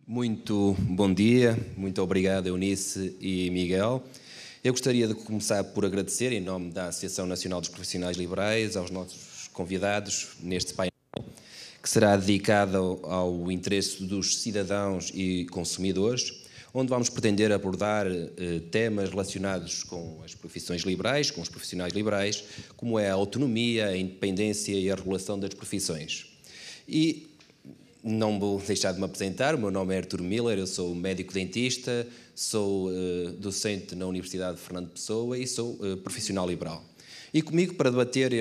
Muito bom dia, muito obrigado Eunice e Miguel. Eu gostaria de começar por agradecer, em nome da Associação Nacional dos Profissionais Liberais, aos nossos convidados neste painel, que será dedicado ao interesse dos cidadãos e consumidores, onde vamos pretender abordar temas relacionados com as profissões liberais, com os profissionais liberais, como é a autonomia, a independência e a regulação das profissões. E não vou deixar de me apresentar, o meu nome é Artur Miller, eu sou médico-dentista, sou docente na Universidade de Fernando Pessoa e sou profissional liberal. E comigo, para debater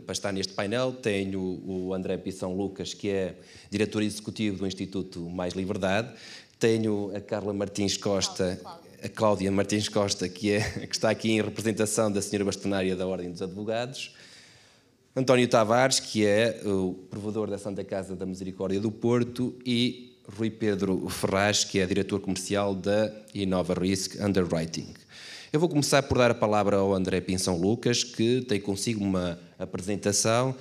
para estar neste painel, tenho o André Pissão Lucas, que é diretor executivo do Instituto Mais Liberdade, tenho a Carla Martins Costa, a Cláudia Martins Costa, que está aqui em representação da senhora bastonária da Ordem dos Advogados, António Tavares, que é o provedor da Santa Casa da Misericórdia do Porto, e Rui Pedro Ferraz, que é diretor comercial da Innova Risk Underwriting. Eu vou começar por dar a palavra ao André Pissão Lucas, que tem consigo uma apresentação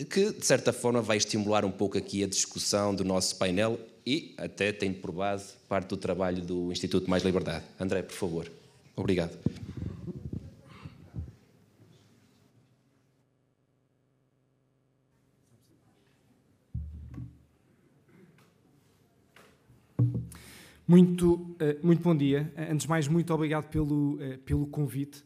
que, de certa forma, vai estimular um pouco aqui a discussão do nosso painel e até tem por base parte do trabalho do Instituto Mais Liberdade. André, por favor. Obrigado. Muito bom dia. Antes de mais, muito obrigado pelo convite.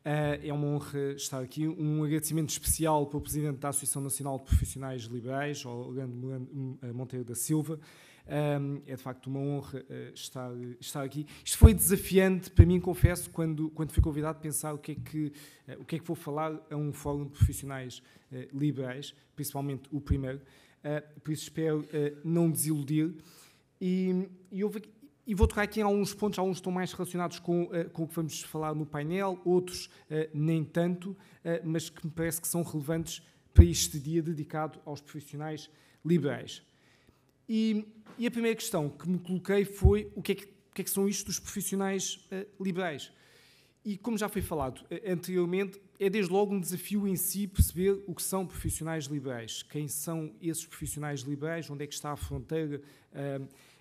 É uma honra estar aqui. Um agradecimento especial para o Presidente da Associação Nacional de Profissionais Liberais, Orlando Monteiro da Silva. É de facto uma honra estar aqui. Isto foi desafiante para mim, confesso, quando fui convidado a pensar o que é que vou falar a um fórum de profissionais liberais, principalmente o primeiro. Por isso espero não desiludir. E vou tocar aqui em alguns pontos, alguns estão mais relacionados com o que vamos falar no painel, outros nem tanto, mas que me parece que são relevantes para este dia dedicado aos profissionais liberais. E a primeira questão que me coloquei foi o que é que são isto dos profissionais liberais? E como já foi falado anteriormente, é desde logo um desafio em si perceber o que são profissionais liberais, quem são esses profissionais liberais, onde é que está a fronteira,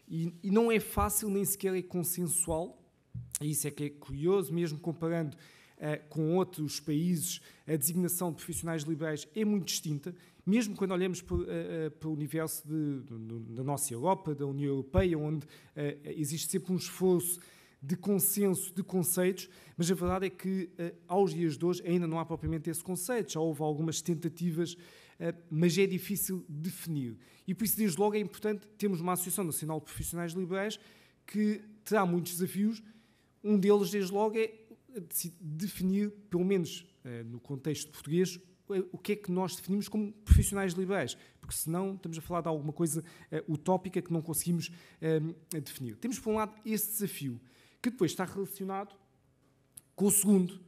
e não é fácil, nem sequer é consensual, e isso é que é curioso, mesmo comparando com outros países, a designação de profissionais liberais é muito distinta, mesmo quando olhamos para o universo da nossa Europa, da União Europeia, onde existe sempre um esforço de consenso de conceitos, mas a verdade é que aos dias de hoje ainda não há propriamente esse conceito, já houve algumas tentativas, mas é difícil definir. E por isso, desde logo, é importante termos uma Associação Nacional de Profissionais Liberais que terá muitos desafios. Um deles, desde logo, é definir, pelo menos no contexto português, o que é que nós definimos como profissionais liberais, porque senão estamos a falar de alguma coisa utópica que não conseguimos definir. Temos, por um lado, esse desafio, que depois está relacionado com o segundo.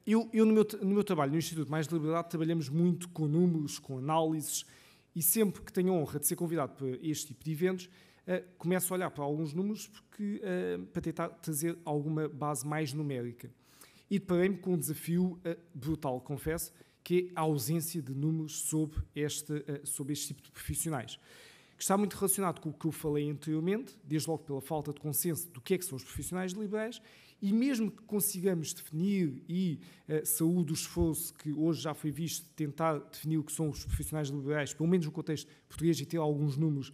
Eu no meu trabalho no Instituto Mais Liberdade, trabalhamos muito com números, com análises, e sempre que tenho a honra de ser convidado para este tipo de eventos, começo a olhar para alguns números para tentar trazer alguma base mais numérica. E deparei-me com um desafio brutal, confesso, que é a ausência de números sobre este tipo de profissionais, que está muito relacionado com o que eu falei anteriormente, desde logo pela falta de consenso do que é que são os profissionais liberais, e mesmo que consigamos definir e saúde o esforço que hoje já foi visto de tentar definir o que são os profissionais liberais, pelo menos no contexto português, e ter alguns números,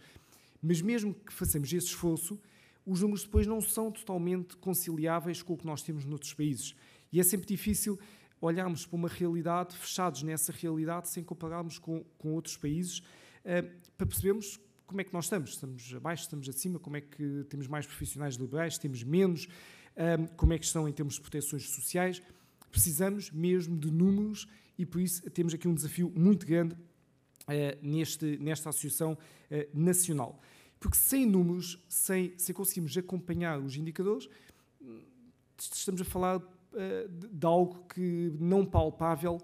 mas mesmo que façamos esse esforço, os números depois não são totalmente conciliáveis com o que nós temos noutros países. E é sempre difícil olharmos para uma realidade, fechados nessa realidade, sem compararmos com outros países, para percebermos como é que nós estamos. Estamos abaixo, estamos acima, como é que temos mais profissionais liberais, temos menos, como é que estão em termos de proteções sociais. Precisamos mesmo de números e, por isso, temos aqui um desafio muito grande nesta Associação Nacional. Porque sem números, sem conseguirmos acompanhar os indicadores, estamos a falar de algo que não palpável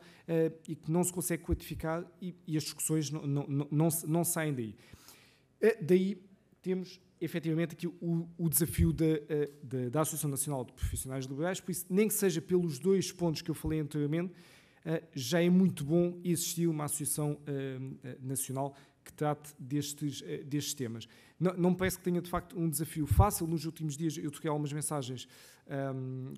e que não se consegue quantificar e as discussões não saem daí. Daí temos, efetivamente, aqui o desafio da Associação Nacional de Profissionais Liberais, por isso, nem que seja pelos dois pontos que eu falei anteriormente, já é muito bom existir uma Associação Nacional que trate destes temas. Não me parece que tenha, de facto, um desafio fácil. Nos últimos dias eu troquei algumas mensagens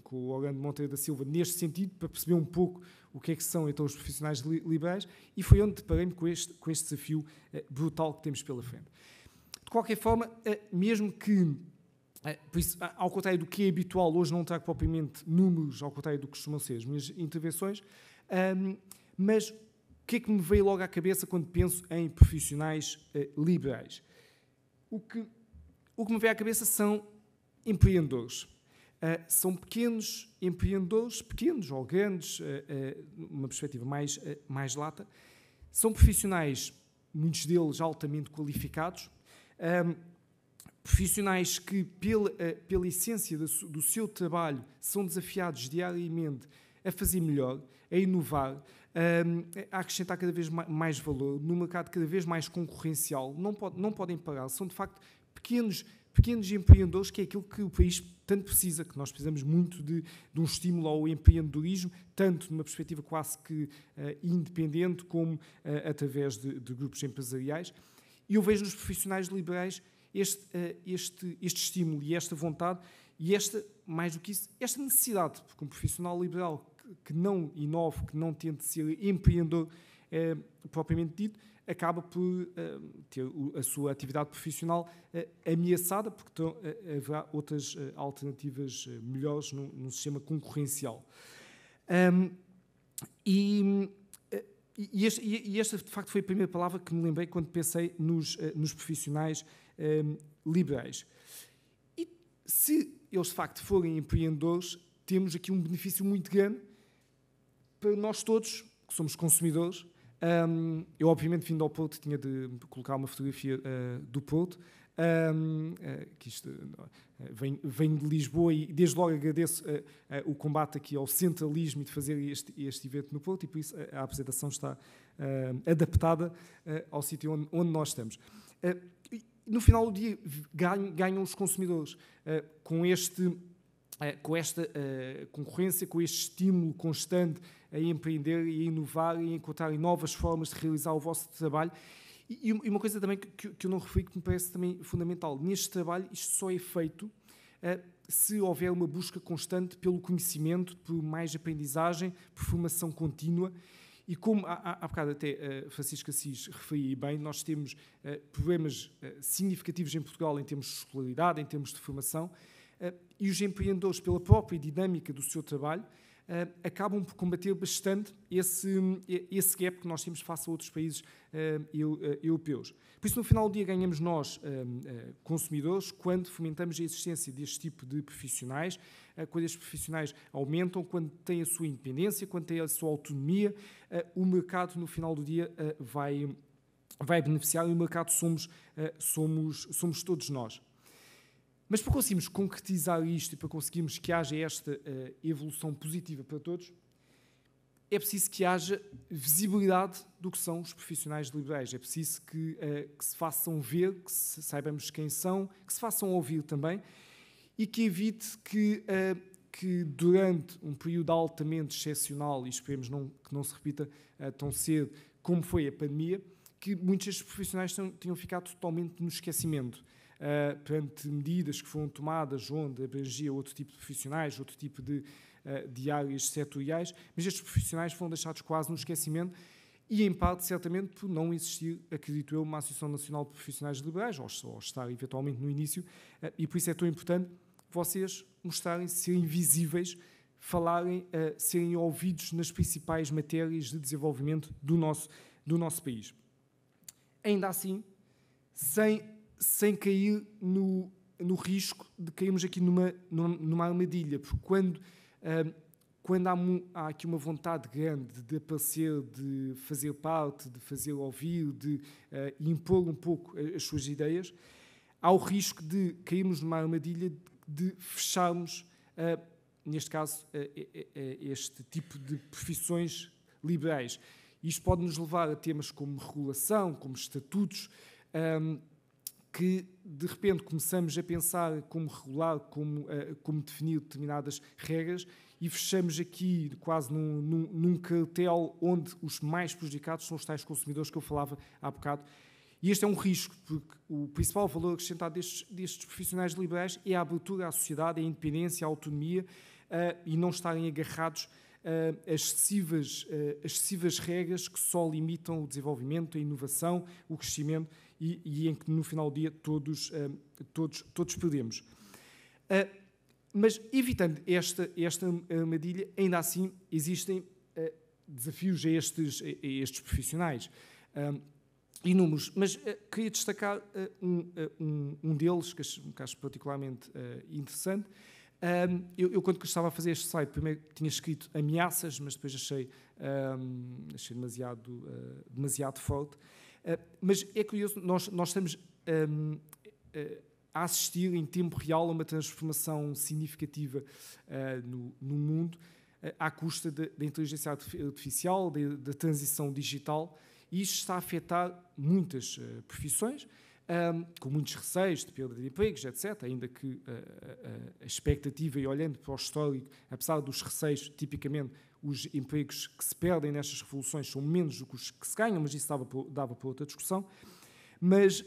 com o Orlando Monteiro da Silva neste sentido, para perceber um pouco o que é que são então os profissionais liberais, e foi onde deparei-me com este desafio brutal que temos pela frente. De qualquer forma, mesmo que, por isso, ao contrário do que é habitual, hoje não trago propriamente números, ao contrário do que costumam ser as minhas intervenções, mas o que é que me veio logo à cabeça quando penso em profissionais liberais? O que me veio à cabeça são empreendedores. São pequenos empreendedores, pequenos ou grandes, numa perspectiva mais lata. São profissionais, muitos deles altamente qualificados, profissionais que, pela essência do seu trabalho, são desafiados diariamente a fazer melhor, a inovar, a acrescentar cada vez mais valor, num mercado cada vez mais concorrencial. Não podem parar. São, de facto, pequenos empreendedores, que é aquilo que o país tanto precisa, que nós precisamos muito de um estímulo ao empreendedorismo, tanto numa perspectiva quase que independente, como através de grupos empresariais. E eu vejo nos profissionais liberais este estímulo e esta vontade e mais do que isso, esta necessidade, porque um profissional liberal que não inove, que não tente ser empreendedor propriamente dito, acaba por ter a sua atividade profissional ameaçada, porque haverá outras alternativas melhores num sistema concorrencial. E esta, de facto, foi a primeira palavra que me lembrei quando pensei nos profissionais liberais. E se eles, de facto, forem empreendedores, temos aqui um benefício muito grande para nós todos, que somos consumidores. Eu, obviamente, vindo ao Porto, tinha de colocar uma fotografia do Porto, que isto venho de Lisboa e desde logo agradeço o combate aqui ao centralismo e de fazer este evento no Porto, e por isso a apresentação está adaptada ao sítio onde nós estamos. No final do dia ganham os consumidores com esta concorrência, com este estímulo constante a empreender e a inovar e a encontrar novas formas de realizar o vosso trabalho. E uma coisa também que eu não referi, que me parece também fundamental, neste trabalho isto só é feito se houver uma busca constante pelo conhecimento, por mais aprendizagem, por formação contínua. E como há bocado até Francisco Assis referia bem, nós temos problemas significativos em Portugal em termos de escolaridade, em termos de formação, e os empreendedores, pela própria dinâmica do seu trabalho, acabam por combater bastante esse gap que nós temos face a outros países europeus. Por isso, no final do dia, ganhamos nós, consumidores, quando fomentamos a existência deste tipo de profissionais, quando estes profissionais aumentam, quando têm a sua independência, quando têm a sua autonomia, o mercado, no final do dia, vai beneficiar, e o mercado somos todos nós. Mas para conseguirmos concretizar isto e para conseguirmos que haja esta evolução positiva para todos, é preciso que haja visibilidade do que são os profissionais liberais. É preciso que se façam ver, que saibamos quem são, que se façam ouvir também, e que evite que durante um período altamente excepcional, e esperemos que não se repita tão cedo como foi a pandemia, que muitos destes profissionais tenham ficado totalmente no esquecimento. Perante medidas que foram tomadas onde abrangia outro tipo de profissionais, outro tipo de áreas setoriais, mas estes profissionais foram deixados quase no esquecimento e, em parte, certamente, por não existir, acredito eu, uma Associação Nacional de Profissionais Liberais, ou estar eventualmente no início, e por isso é tão importante vocês mostrarem, serem visíveis, falarem, serem ouvidos nas principais matérias de desenvolvimento do nosso país. Ainda assim, sem cair no risco de cairmos aqui numa armadilha, porque quando há aqui uma vontade grande de aparecer, de fazer parte, de fazer ouvir, de impor um pouco as suas ideias, há o risco de cairmos numa armadilha de fecharmos, neste caso, este tipo de profissões liberais. Isto pode nos levar a temas como regulação, como estatutos, que, de repente, começamos a pensar como regular, como definir determinadas regras e fechamos aqui quase num cartel onde os mais prejudicados são os tais consumidores que eu falava há bocado. E este é um risco, porque o principal valor acrescentado destes profissionais liberais é a abertura à sociedade, a independência, a autonomia e não estarem agarrados a excessivas regras que só limitam o desenvolvimento, a inovação, o crescimento e em que no final do dia todos perdemos. Mas evitando esta armadilha, ainda assim existem desafios a estes profissionais. Inúmeros, mas queria destacar um deles, que acho particularmente interessante. Eu, quando estava a fazer este slide, primeiro tinha escrito ameaças, mas depois achei demasiado forte. Mas é curioso, nós estamos a assistir em tempo real a uma transformação significativa no mundo, à custa da inteligência artificial, da transição digital, e isto está a afetar muitas profissões, com muitos receios de perda de empregos, etc., ainda que a expectativa, e olhando para o histórico, apesar dos receios, tipicamente os empregos que se perdem nestas revoluções são menos do que os que se ganham, mas isso dava para outra discussão. Mas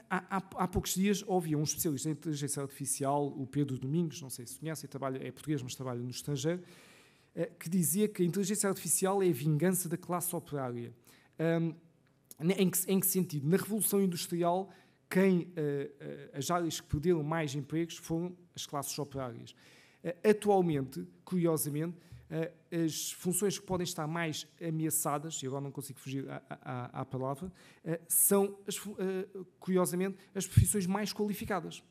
há poucos dias havia um especialista em inteligência artificial, o Pedro Domingos, não sei se conhecem, é português, mas trabalha no estrangeiro, que dizia que a inteligência artificial é a vingança da classe operária. Em que sentido? Na Revolução Industrial, as áreas que perderam mais empregos foram as classes operárias. Atualmente, curiosamente, as funções que podem estar mais ameaçadas, e agora não consigo fugir à palavra, são, curiosamente, as profissões mais qualificadas.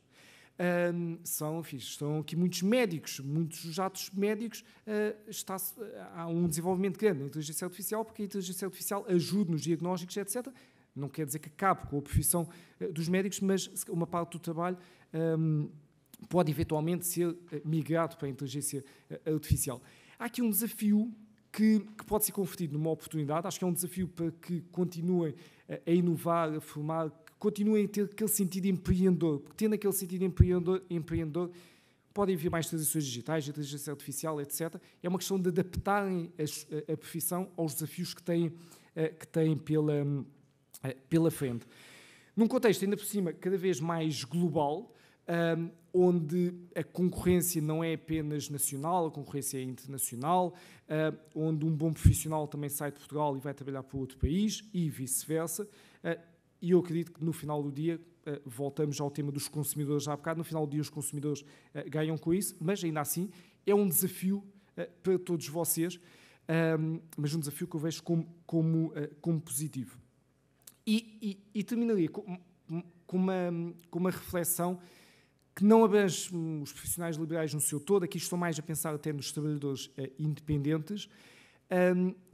Estão aqui muitos médicos, muitos atos médicos, há um desenvolvimento grande na inteligência artificial, porque a inteligência artificial ajuda nos diagnósticos, etc. Não quer dizer que acabe com a profissão dos médicos, mas uma parte do trabalho pode eventualmente ser migrado para a inteligência artificial. Há aqui um desafio que pode ser convertido numa oportunidade. Acho que é um desafio para que continuem a inovar, a formar, continuem a ter aquele sentido empreendedor, porque tendo aquele sentido empreendedor podem vir mais transições digitais, inteligência artificial, etc. É uma questão de adaptarem a profissão aos desafios que têm pela frente. Num contexto, ainda por cima, cada vez mais global, onde a concorrência não é apenas nacional, a concorrência é internacional, onde um bom profissional também sai de Portugal e vai trabalhar para outro país e vice-versa. E eu acredito que no final do dia, voltamos ao tema dos consumidores há bocado, no final do dia os consumidores ganham com isso, mas ainda assim é um desafio para todos vocês, mas um desafio que eu vejo como positivo. E terminaria com uma reflexão que não abrange os profissionais liberais no seu todo, aqui estou mais a pensar até nos trabalhadores independentes,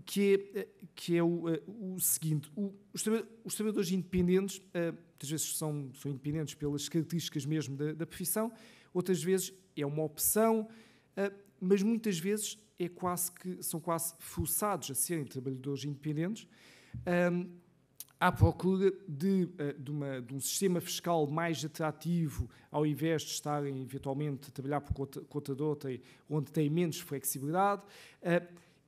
que é o seguinte: os trabalhadores independentes, muitas vezes são independentes pelas características mesmo da profissão, outras vezes é uma opção, mas muitas vezes são quase forçados a serem trabalhadores independentes, à procura de um sistema fiscal mais atrativo, ao invés de estarem eventualmente a trabalhar por conta de outra, onde têm menos flexibilidade,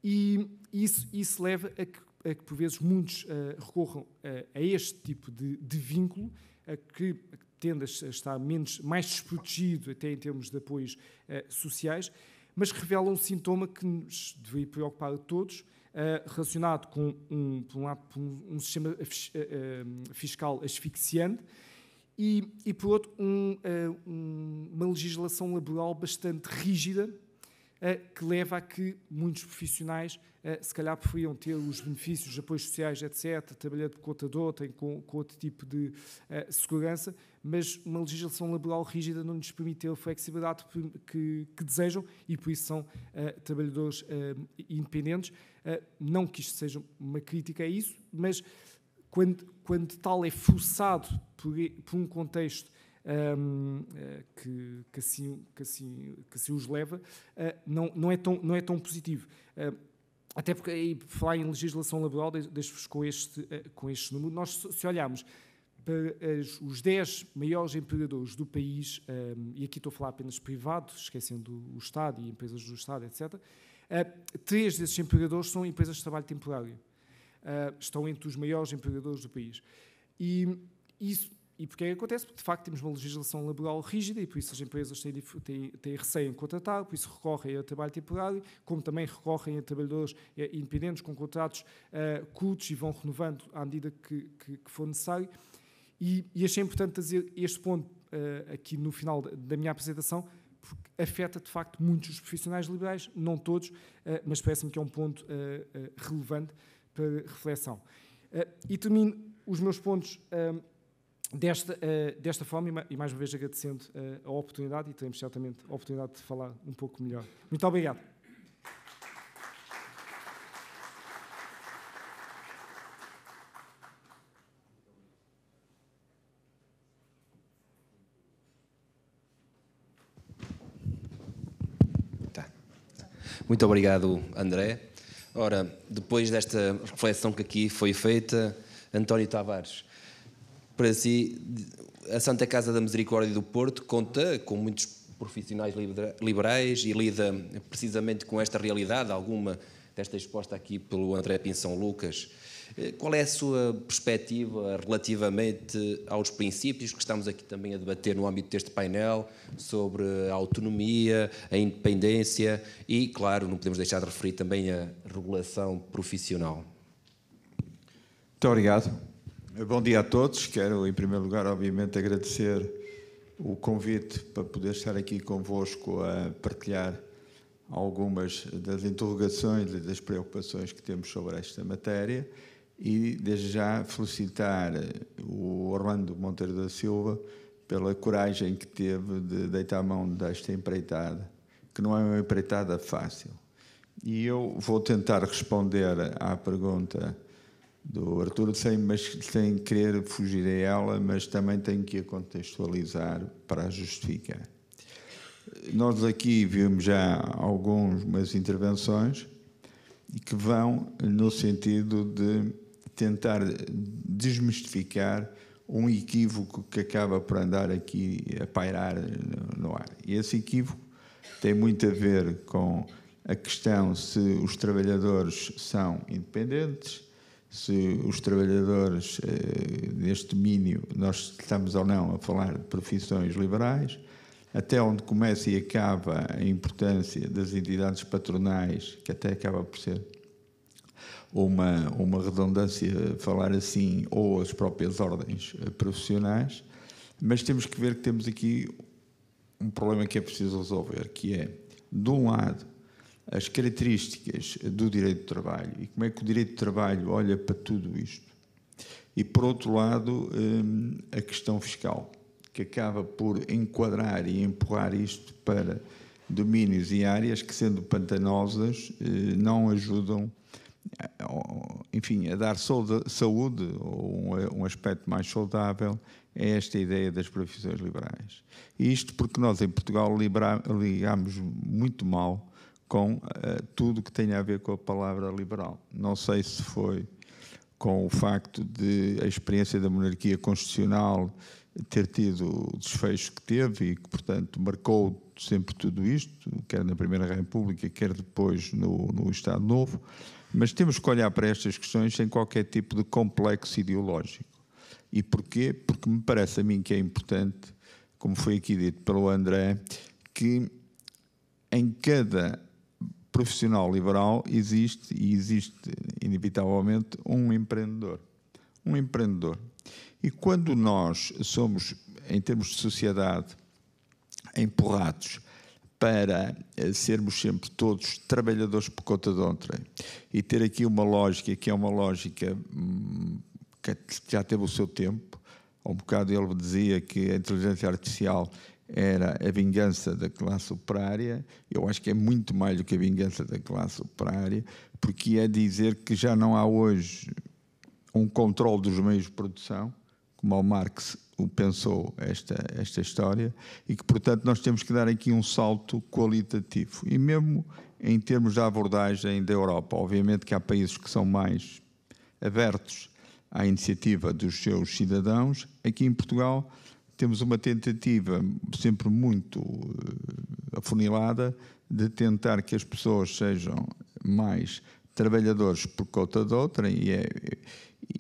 e isso leva a que por vezes muitos recorram a este tipo de vínculo, que tende a estar mais desprotegido até em termos de apoios sociais, mas revela um sintoma que nos deveria preocupar a todos, relacionado com, por um lado, um sistema fiscal asfixiante e por outro, uma legislação laboral bastante rígida, que leva a que muitos profissionais se calhar preferiam ter os benefícios, os apoios sociais, etc., trabalhar de conta de outra, com outro tipo de segurança, mas uma legislação laboral rígida não lhes permite ter a flexibilidade que desejam e por isso são trabalhadores independentes. Não que isto seja uma crítica a isso, mas quando tal é forçado por um contexto que assim os leva, não é tão positivo. Até porque, aí, por falar em legislação laboral, deixo-vos com este número. Nós, se olharmos para os 10 maiores empregadores do país, e aqui estou a falar apenas privado, esquecendo o Estado e empresas do Estado, etc., 3 desses empregadores são empresas de trabalho temporário. Estão entre os maiores empregadores do país. E porque é que acontece? Porque, de facto, temos uma legislação laboral rígida e, por isso, as empresas têm receio em contratar, por isso recorrem a trabalho temporário, como também recorrem a trabalhadores independentes com contratos curtos e vão renovando à medida que for necessário. E achei importante trazer este ponto aqui no final da minha apresentação, porque afeta, de facto, muitos dos profissionais liberais, não todos, mas parece-me que é um ponto relevante para reflexão. E termino os meus pontos desta forma, e mais uma vez agradecendo a oportunidade, e teremos certamente a oportunidade de falar um pouco melhor. Muito obrigado. Muito obrigado, André. Ora, depois desta reflexão que aqui foi feita, António Tavares, para si, a Santa Casa da Misericórdia do Porto conta com muitos profissionais liberais e lida precisamente com esta realidade, alguma desta exposta aqui pelo André Pinção Lucas. Qual é a sua perspectiva relativamente aos princípios que estamos aqui também a debater no âmbito deste painel, sobre a autonomia, a independência e, claro, não podemos deixar de referir também a regulação profissional? Muito obrigado. Bom dia a todos. Quero, em primeiro lugar, obviamente, agradecer o convite para poder estar aqui convosco a partilhar algumas das interrogações e das preocupações que temos sobre esta matéria e, desde já, felicitar o Orlando Monteiro da Silva pela coragem que teve de deitar a mão desta empreitada, que não é uma empreitada fácil. E eu vou tentar responder à pergunta do Artur sem querer fugir a ela, mas também tenho que a contextualizar para a justificar. Nós aqui vimos já algumas intervenções que vão no sentido de tentar desmistificar um equívoco que acaba por andar aqui a pairar no ar. E esse equívoco tem muito a ver com a questão se os trabalhadores são independentes, se os trabalhadores neste domínio, nós estamos ou não a falar de profissões liberais, até onde começa e acaba a importância das entidades patronais, que até acaba por ser uma redundância falar assim, ou as próprias ordens profissionais, mas temos que ver que temos aqui um problema que é preciso resolver, que é, de um lado, as características do direito de trabalho e como é que o direito de trabalho olha para tudo isto. E, por outro lado, a questão fiscal, que acaba por enquadrar e empurrar isto para domínios e áreas que, sendo pantanosas, não ajudam, enfim, a dar saúde ou um aspecto mais saudável a esta ideia das profissões liberais. E isto porque nós, em Portugal, ligamos muito mal com tudo que tem a ver com a palavra liberal. Não sei se foi com o facto de a experiência da monarquia constitucional ter tido o desfecho que teve e que, portanto, marcou sempre tudo isto, quer na Primeira República, quer depois no Estado Novo, mas temos que olhar para estas questões sem qualquer tipo de complexo ideológico. E porquê? Porque me parece a mim que é importante, como foi aqui dito pelo André, que em cada profissional liberal existe inevitavelmente um empreendedor. Um empreendedor. E quando nós somos, em termos de sociedade, empurrados para sermos sempre todos trabalhadores por conta de outrem e ter aqui uma lógica que é uma lógica que já teve o seu tempo, um bocado ele dizia que a inteligência artificial era a vingança da classe operária. Eu acho que é muito mais do que a vingança da classe operária, porque é dizer que já não há hoje um controle dos meios de produção, como o Marx o pensou esta história, e que, portanto, nós temos que dar aqui um salto qualitativo. E mesmo em termos da abordagem da Europa, obviamente que há países que são mais abertos à iniciativa dos seus cidadãos. Aqui em Portugal temos uma tentativa sempre muito afunilada de tentar que as pessoas sejam mais trabalhadores por conta de outra,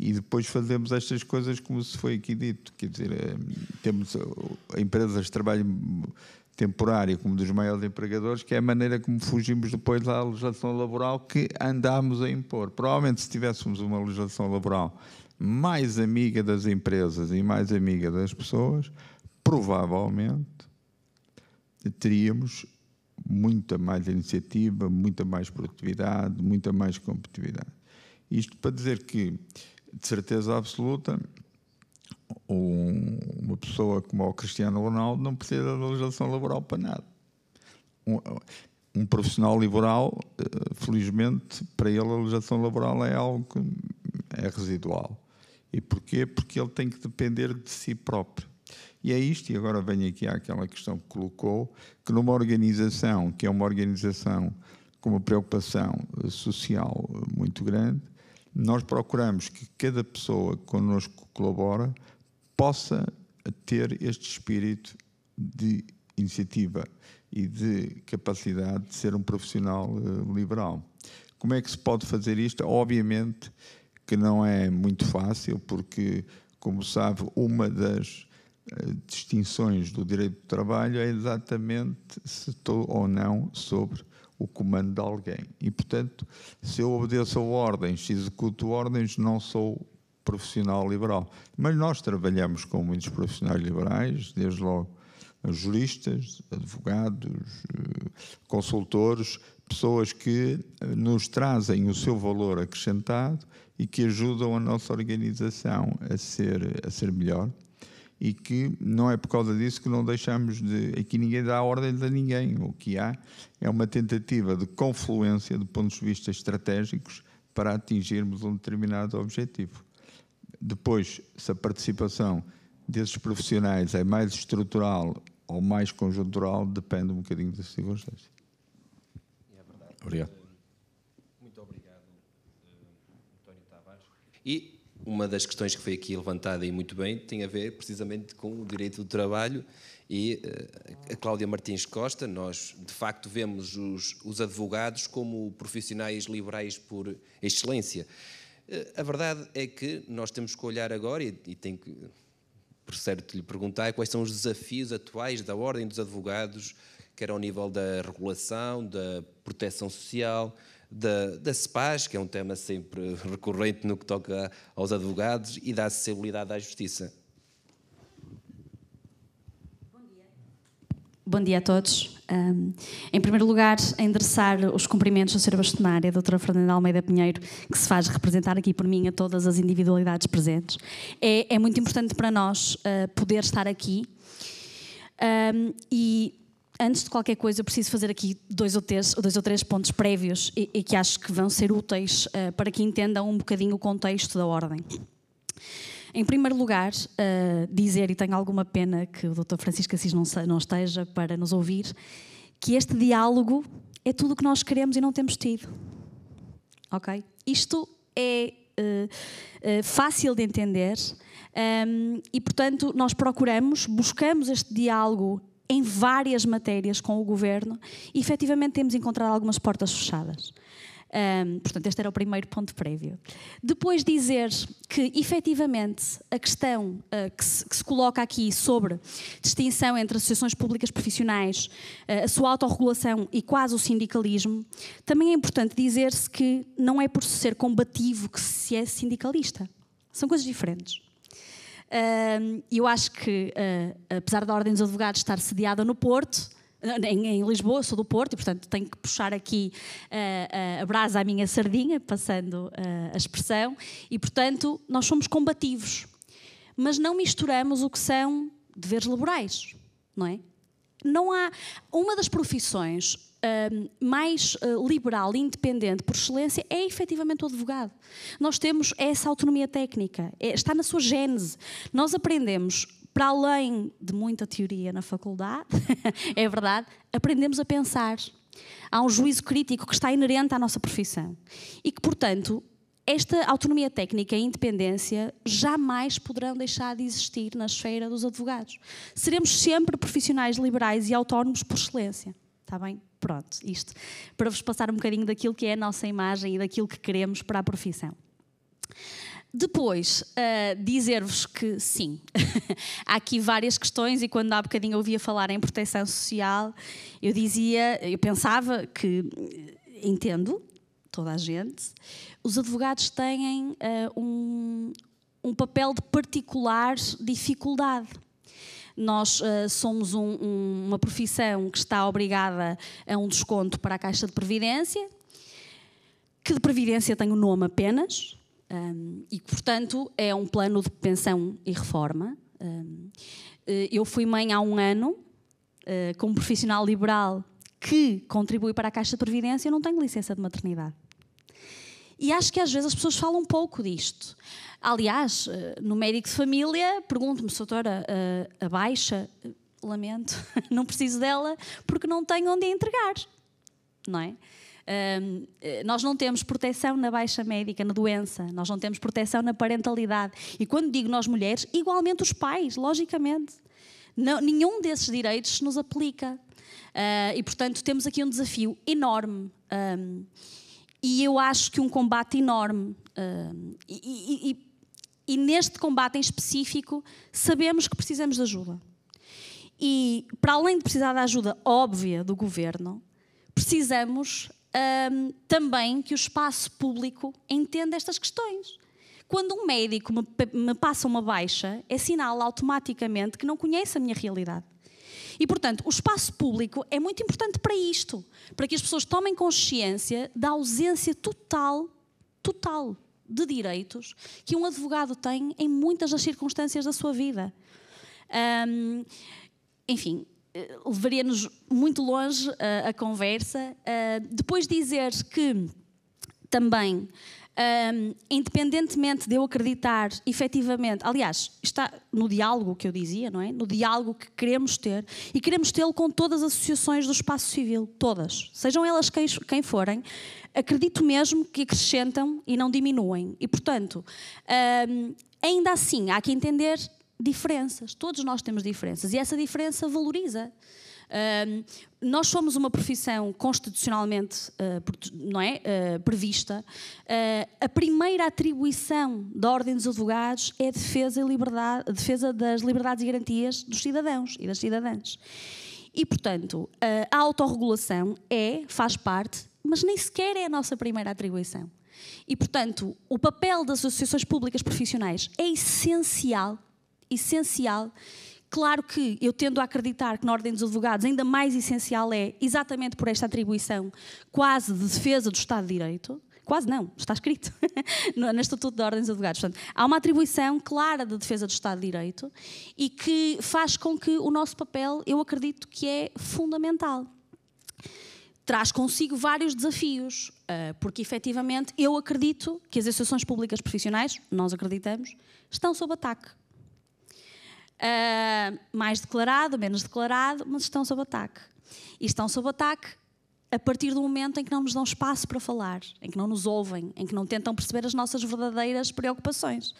e depois fazemos estas coisas como se foi aqui dito. Quer dizer, temos empresas de trabalho temporário como dos maiores empregadores, que é a maneira como fugimos depois à legislação laboral que andámos a impor. Provavelmente, se tivéssemos uma legislação laboral mais amiga das empresas e mais amiga das pessoas, provavelmente teríamos muita mais iniciativa, muita mais produtividade, muita mais competitividade. Isto para dizer que, de certeza absoluta, uma pessoa como o Cristiano Ronaldo não precisa da legislação laboral para nada. Um profissional liberal, felizmente, para ele a legislação laboral é algo que é residual. E porquê? Porque ele tem que depender de si próprio. E é isto, e agora venho aqui àquela questão que colocou, que numa organização, que é uma organização com uma preocupação social muito grande, nós procuramos que cada pessoa que connosco colabora possa ter este espírito de iniciativa e de capacidade de ser um profissional liberal. Como é que se pode fazer isto? Obviamente que não é muito fácil, porque, como sabe, uma das distinções do direito do trabalho é exatamente se estou ou não sobre o comando de alguém. E, portanto, se eu obedeço a ordens, se executo ordens, não sou profissional liberal. Mas nós trabalhamos com muitos profissionais liberais, desde logo juristas, advogados, consultores, pessoas que nos trazem o seu valor acrescentado e que ajudam a nossa organização a ser melhor. E que não é por causa disso que não deixamos de... Aqui ninguém dá ordens a ninguém. O que há é uma tentativa de confluência de pontos de vista estratégicos para atingirmos um determinado objetivo. Depois, se a participação desses profissionais é mais estrutural ou mais conjuntural, depende um bocadinho das circunstâncias. É verdade. Obrigado. Muito obrigado, António Tavares. E uma das questões que foi aqui levantada e muito bem tem a ver precisamente com o direito do trabalho e a Cláudia Martins Costa. Nós, de facto, vemos os advogados como profissionais liberais por excelência. A verdade é que nós temos que olhar agora e tenho que, por certo, lhe perguntar quais são os desafios atuais da Ordem dos Advogados, quer ao nível da regulação, da proteção social, da CEPAS, que é um tema sempre recorrente no que toca aos advogados, e da acessibilidade à justiça. Bom dia a todos. Em primeiro lugar, a endereçar os cumprimentos à Sra. Bastonária, a Dra. Fernanda Almeida Pinheiro, que se faz representar aqui por mim a todas as individualidades presentes. É muito importante para nós poder estar aqui e, antes de qualquer coisa, eu preciso fazer aqui dois ou três pontos prévios e que acho que vão ser úteis para que entendam um bocadinho o contexto da Ordem. Em primeiro lugar, dizer, e tenho alguma pena que o Dr. Francisco Assis não esteja para nos ouvir, que este diálogo é tudo o que nós queremos e não temos tido. Ok? Isto é fácil de entender e, portanto, nós buscamos este diálogo em várias matérias com o Governo e, efetivamente, temos encontrado algumas portas fechadas. Portanto, este era o primeiro ponto prévio. Depois dizer que, efetivamente, a questão que se coloca aqui sobre distinção entre associações públicas profissionais, a sua autorregulação e quase o sindicalismo, também é importante dizer-se que não é por ser combativo que se é sindicalista. São coisas diferentes. Eu acho que, apesar da Ordem dos Advogados estar sediada no Porto, em Lisboa, eu sou do Porto e, portanto, tenho que puxar aqui a brasa à minha sardinha, passando a expressão, e, portanto, nós somos combativos, mas não misturamos o que são deveres laborais, não é? Não há... Uma das profissões mais liberal e independente por excelência é efetivamente o advogado. Nós temos essa autonomia técnica, está na sua gênese. Nós aprendemos, para além de muita teoria na faculdade, é verdade, aprendemos a pensar. Há um juízo crítico que está inerente à nossa profissão e que, portanto, esta autonomia técnica e independência jamais poderão deixar de existir na esfera dos advogados. Seremos sempre profissionais liberais e autónomos por excelência. Está bem? Pronto, isto para vos passar um bocadinho daquilo que é a nossa imagem e daquilo que queremos para a profissão. Depois, dizer-vos que sim, há aqui várias questões, e quando há bocadinho eu ouvia falar em proteção social, eu pensava que, entendo, toda a gente, os advogados têm um papel de particular dificuldade. Nós somos uma profissão que está obrigada a um desconto para a Caixa de Previdência, que de Previdência tem o nome apenas, e que, portanto, é um plano de pensão e reforma. Eu fui mãe há 1 ano, como profissional liberal que contribui para a Caixa de Previdência, eu não tenho licença de maternidade. E acho que às vezes as pessoas falam um pouco disto. Aliás, no médico de família, pergunto-me, doutora, a baixa, lamento, não preciso dela porque não tenho onde a entregar, não é? Nós não temos proteção na baixa médica, na doença, nós não temos proteção na parentalidade. E quando digo nós mulheres, igualmente os pais, logicamente. Não, nenhum desses direitos se nos aplica. E, portanto, temos aqui um desafio enorme. E eu acho que um combate enorme. E neste combate em específico, sabemos que precisamos de ajuda. E, para além de precisar da ajuda óbvia do governo, precisamos também que o espaço público entenda estas questões. Quando um médico me passa uma baixa, é sinal automaticamente que não conhece a minha realidade. E, portanto, o espaço público é muito importante para isto, para que as pessoas tomem consciência da ausência total de direitos que um advogado tem em muitas das circunstâncias da sua vida. Enfim, levaria-nos muito longe a conversa. Depois dizer que também, independentemente de eu acreditar efetivamente, aliás, está no diálogo que eu dizia, não é? No diálogo que queremos ter, e queremos tê-lo com todas as associações do espaço civil, todas, sejam elas quem forem, acredito mesmo que acrescentam e não diminuem. E, portanto, ainda assim, há que entender diferenças. Todos nós temos diferenças e essa diferença valoriza. Nós somos uma profissão constitucionalmente não é, prevista. A primeira atribuição da Ordem dos Advogados é a defesa das liberdades e garantias dos cidadãos e das cidadãs. E, portanto, a autorregulação faz parte, mas nem sequer é a nossa primeira atribuição. E, portanto, o papel das associações públicas profissionais é essencial. Claro que eu tendo a acreditar que na Ordem dos Advogados ainda mais essencial é exatamente por esta atribuição quase de defesa do Estado de Direito. Quase não, está escrito no Estatuto da Ordem dos Advogados. Portanto, há uma atribuição clara de defesa do Estado de Direito e que faz com que o nosso papel, eu acredito que é fundamental. Traz consigo vários desafios, porque efetivamente eu acredito que as associações públicas profissionais, nós acreditamos, estão sob ataque. Mais declarado, menos declarado, mas estão sob ataque. E estão sob ataque a partir do momento em que não nos dão espaço para falar, em que não nos ouvem, em que não tentam perceber as nossas verdadeiras preocupações.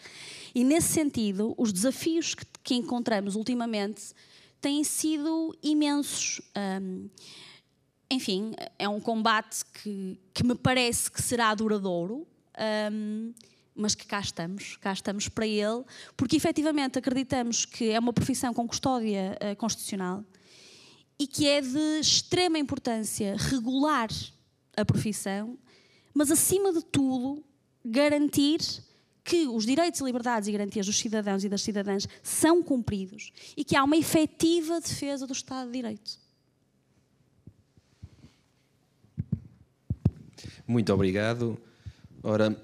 E nesse sentido, os desafios que encontramos ultimamente têm sido imensos. Enfim, é um combate que me parece que será duradouro, mas que cá estamos para ele, porque efetivamente acreditamos que é uma profissão com custódia constitucional e que é de extrema importância regular a profissão, mas acima de tudo garantir que os direitos, liberdades e garantias dos cidadãos e das cidadãs são cumpridos e que há uma efetiva defesa do Estado de Direito. Muito obrigado. Ora,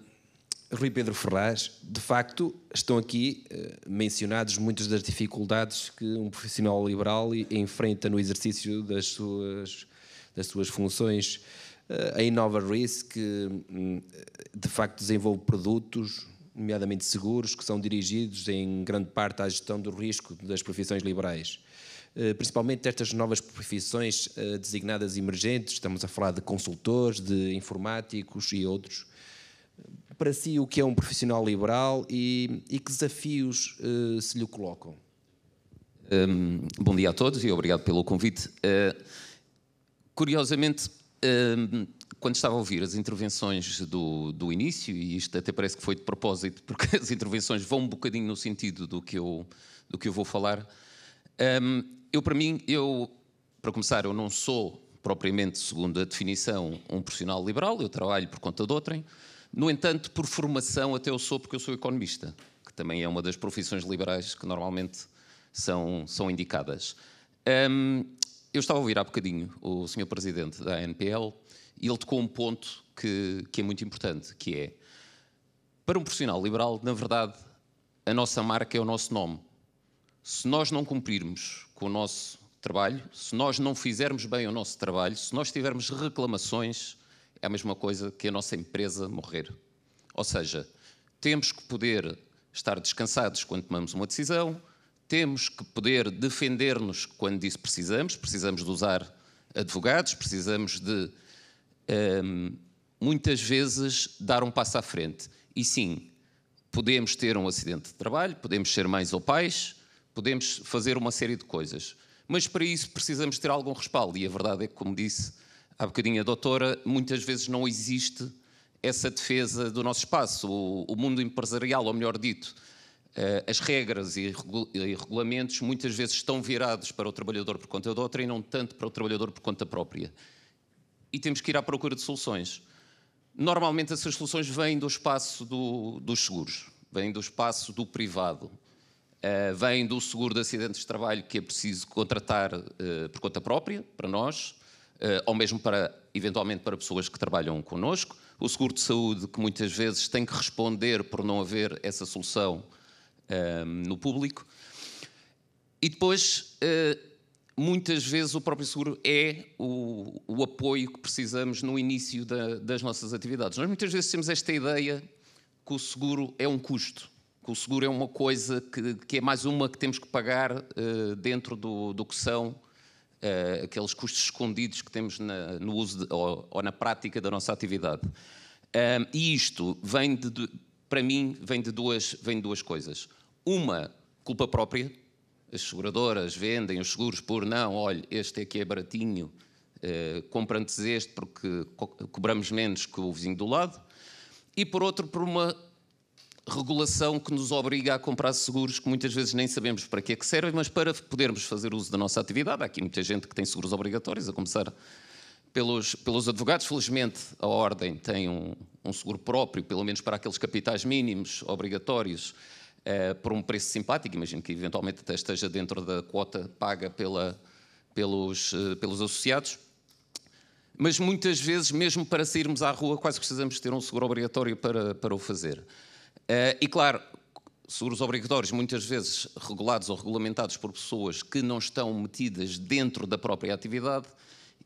Rui Pedro Ferraz, de facto, estão aqui mencionados muitas das dificuldades que um profissional liberal enfrenta no exercício das suas funções. A Innova Risk, de facto, desenvolve produtos, nomeadamente seguros, que são dirigidos em grande parte à gestão do risco das profissões liberais. Principalmente estas novas profissões designadas emergentes, estamos a falar de consultores, de informáticos e outros. Para si, o que é um profissional liberal e que desafios se lhe colocam? Bom dia a todos e obrigado pelo convite. Curiosamente, quando estava a ouvir as intervenções do início, e isto até parece que foi de propósito, porque as intervenções vão um bocadinho no sentido do que eu vou falar, para começar, eu não sou propriamente, segundo a definição, um profissional liberal, eu trabalho por conta de outrem. No entanto, por formação até eu sou, porque eu sou economista, que também é uma das profissões liberais que normalmente são indicadas. Eu estava a ouvir há bocadinho o Sr. Presidente da ANPL e ele tocou um ponto que é muito importante, que é, para um profissional liberal, na verdade, a nossa marca é o nosso nome. Se nós não cumprirmos com o nosso trabalho, se nós não fizermos bem o nosso trabalho, se nós tivermos reclamações, é a mesma coisa que a nossa empresa morrer. Ou seja, temos que poder estar descansados quando tomamos uma decisão, temos que poder defender-nos quando disso precisamos de usar advogados, precisamos de, muitas vezes, dar um passo à frente. E sim, podemos ter um acidente de trabalho, podemos ser mães ou pais, podemos fazer uma série de coisas. Mas para isso precisamos ter algum respaldo. E a verdade é que, como disse há bocadinho a doutora, muitas vezes não existe essa defesa do nosso espaço. O mundo empresarial, ou melhor dito, as regras e regulamentos muitas vezes estão virados para o trabalhador por conta de outra e não tanto para o trabalhador por conta própria. E temos que ir à procura de soluções. Normalmente essas soluções vêm do espaço dos seguros, vêm do espaço do privado, vêm do seguro de acidentes de trabalho que é preciso contratar por conta própria, para nós, ou mesmo eventualmente para pessoas que trabalham connosco, o seguro de saúde que muitas vezes tem que responder por não haver essa solução no público. E depois, muitas vezes, o próprio seguro é o apoio que precisamos no início das nossas atividades. Nós muitas vezes temos esta ideia que o seguro é um custo, que o seguro é uma coisa que é mais uma que temos que pagar dentro do que são aqueles custos escondidos que temos no uso ou na prática da nossa atividade. E isto para mim, vem de duas coisas. Uma, culpa própria. As seguradoras vendem os seguros por não, olha, este aqui é baratinho, compra antes este porque cobramos menos que o vizinho do lado. E por outro, por uma regulação que nos obriga a comprar seguros que muitas vezes nem sabemos para que é que servem, mas para podermos fazer uso da nossa atividade. Há aqui muita gente que tem seguros obrigatórios, a começar pelos advogados. Felizmente, a Ordem tem um seguro próprio, pelo menos para aqueles capitais mínimos obrigatórios, por um preço simpático. Imagino que eventualmente até esteja dentro da quota paga pelos associados. Mas muitas vezes, mesmo para sairmos à rua, quase precisamos ter um seguro obrigatório para o fazer. E claro, seguros obrigatórios muitas vezes regulados ou regulamentados por pessoas que não estão metidas dentro da própria atividade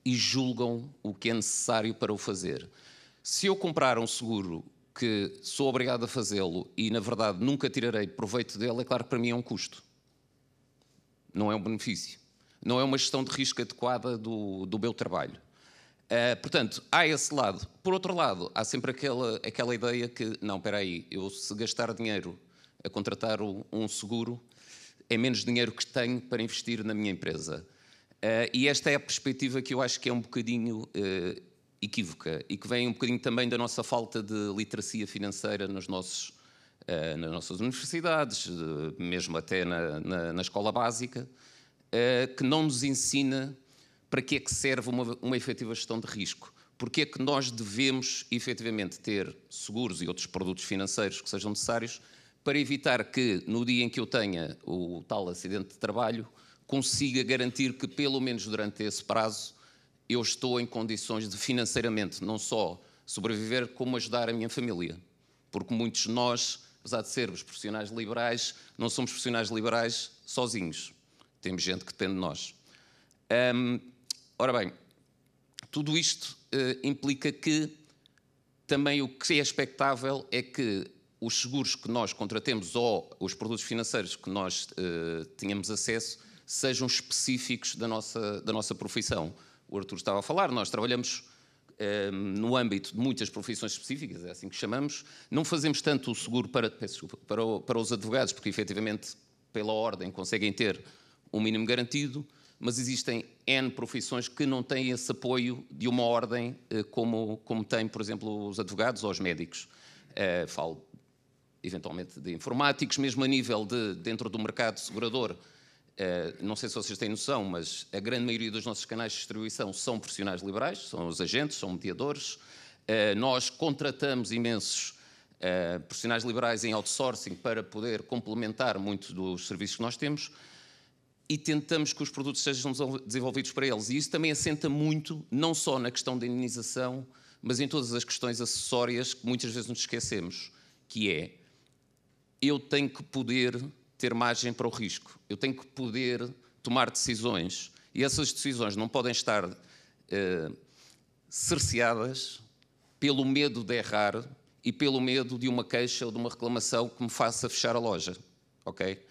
e julgam o que é necessário para o fazer. Se eu comprar um seguro que sou obrigado a fazê-lo e, na verdade, nunca tirarei proveito dele, é claro que para mim é um custo. Não é um benefício. Não é uma gestão de risco adequada do meu trabalho. Portanto, há esse lado. Por outro lado, há sempre aquela ideia que, não, espera aí, eu se gastar dinheiro a contratar um seguro, é menos dinheiro que tenho para investir na minha empresa. E esta é a perspectiva que eu acho que é um bocadinho equívoca e que vem um bocadinho também da nossa falta de literacia financeira nas nossas universidades, mesmo até na escola básica, que não nos ensina para que é que serve uma efetiva gestão de risco. Porque é que nós devemos, efetivamente, ter seguros e outros produtos financeiros que sejam necessários para evitar que, no dia em que eu tenha o tal acidente de trabalho, consiga garantir que, pelo menos durante esse prazo, eu estou em condições de financeiramente não só sobreviver, como ajudar a minha família. Porque muitos de nós, apesar de sermos profissionais liberais, não somos profissionais liberais sozinhos. Temos gente que depende de nós. Ora bem, tudo isto implica que também o que é expectável é que os seguros que nós contratemos ou os produtos financeiros que nós tenhamos acesso sejam específicos da nossa profissão. O Artur estava a falar, nós trabalhamos no âmbito de muitas profissões específicas, é assim que chamamos. Não fazemos tanto o seguro para os advogados, porque efetivamente, pela ordem, conseguem ter um mínimo garantido, mas existem N profissões que não têm esse apoio de uma ordem como têm, por exemplo, os advogados ou os médicos. Falo eventualmente de informáticos, mesmo a nível de dentro do mercado segurador. Não sei se vocês têm noção, mas a grande maioria dos nossos canais de distribuição são profissionais liberais, são os agentes, são mediadores. Nós contratamos imensos profissionais liberais em outsourcing para poder complementar muito dos serviços que nós temos e tentamos que os produtos sejam desenvolvidos para eles. E isso também assenta muito, não só na questão da indenização, mas em todas as questões acessórias que muitas vezes nos esquecemos, que é, eu tenho que poder ter margem para o risco, eu tenho que poder tomar decisões, e essas decisões não podem estar cerceadas pelo medo de errar e pelo medo de uma queixa ou de uma reclamação que me faça fechar a loja, ok?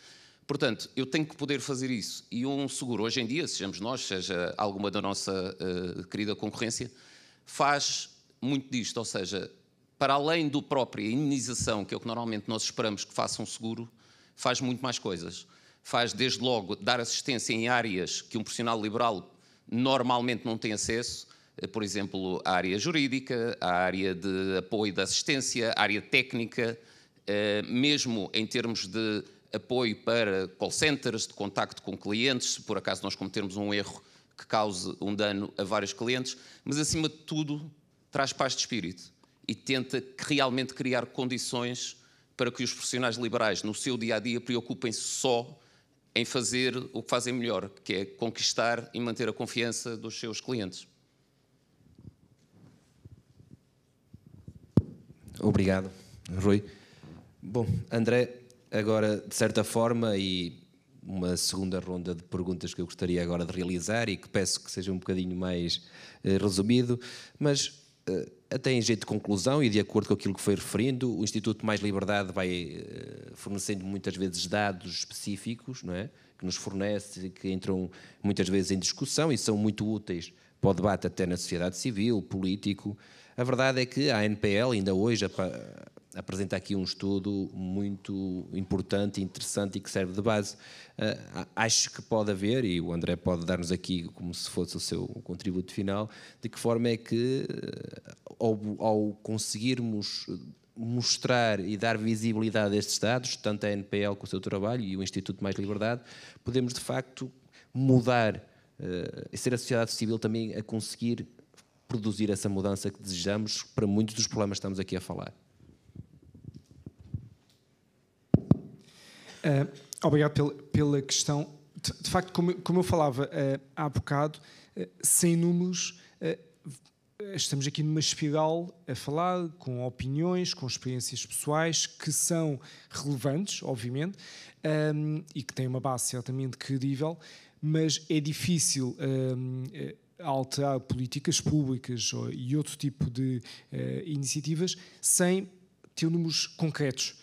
Portanto, eu tenho que poder fazer isso. E um seguro, hoje em dia, sejamos nós, seja alguma da nossa querida concorrência, faz muito disto, ou seja, para além do própria indenização, que é o que normalmente nós esperamos que faça um seguro, faz muito mais coisas. Faz, desde logo, dar assistência em áreas que um profissional liberal normalmente não tem acesso, por exemplo, a área jurídica, a área de apoio de assistência, a área técnica, mesmo em termos de apoio para call centers, de contacto com clientes, se por acaso nós cometermos um erro que cause um dano a vários clientes, mas acima de tudo traz paz de espírito e tenta realmente criar condições para que os profissionais liberais no seu dia-a-dia preocupem-se só em fazer o que fazem melhor, que é conquistar e manter a confiança dos seus clientes. Obrigado, Rui. Bom, André, agora, de certa forma, e uma segunda ronda de perguntas que eu gostaria agora de realizar e que peço que seja um bocadinho mais resumido, mas até em jeito de conclusão e de acordo com aquilo que foi referindo, o Instituto Mais Liberdade vai fornecendo muitas vezes dados específicos, não é? Que nos fornece, que entram muitas vezes em discussão e são muito úteis para o debate até na sociedade civil, político. A verdade é que a ANPL ainda hoje apresenta aqui um estudo muito importante, interessante e que serve de base. Acho que pode haver, e o André pode dar-nos aqui como se fosse o seu contributo final, de que forma é que, ao conseguirmos mostrar e dar visibilidade a estes dados, tanto a ANPL com o seu trabalho e o Instituto Mais Liberdade, podemos de facto mudar e ser a sociedade civil também a conseguir produzir essa mudança que desejamos para muitos dos problemas que estamos aqui a falar. Obrigado pela questão. De facto, como eu falava há bocado, sem números, estamos aqui numa espiral a falar com opiniões, com experiências pessoais que são relevantes, obviamente, e que têm uma base certamente credível, mas é difícil alterar políticas públicas e outro tipo de iniciativas sem ter números concretos.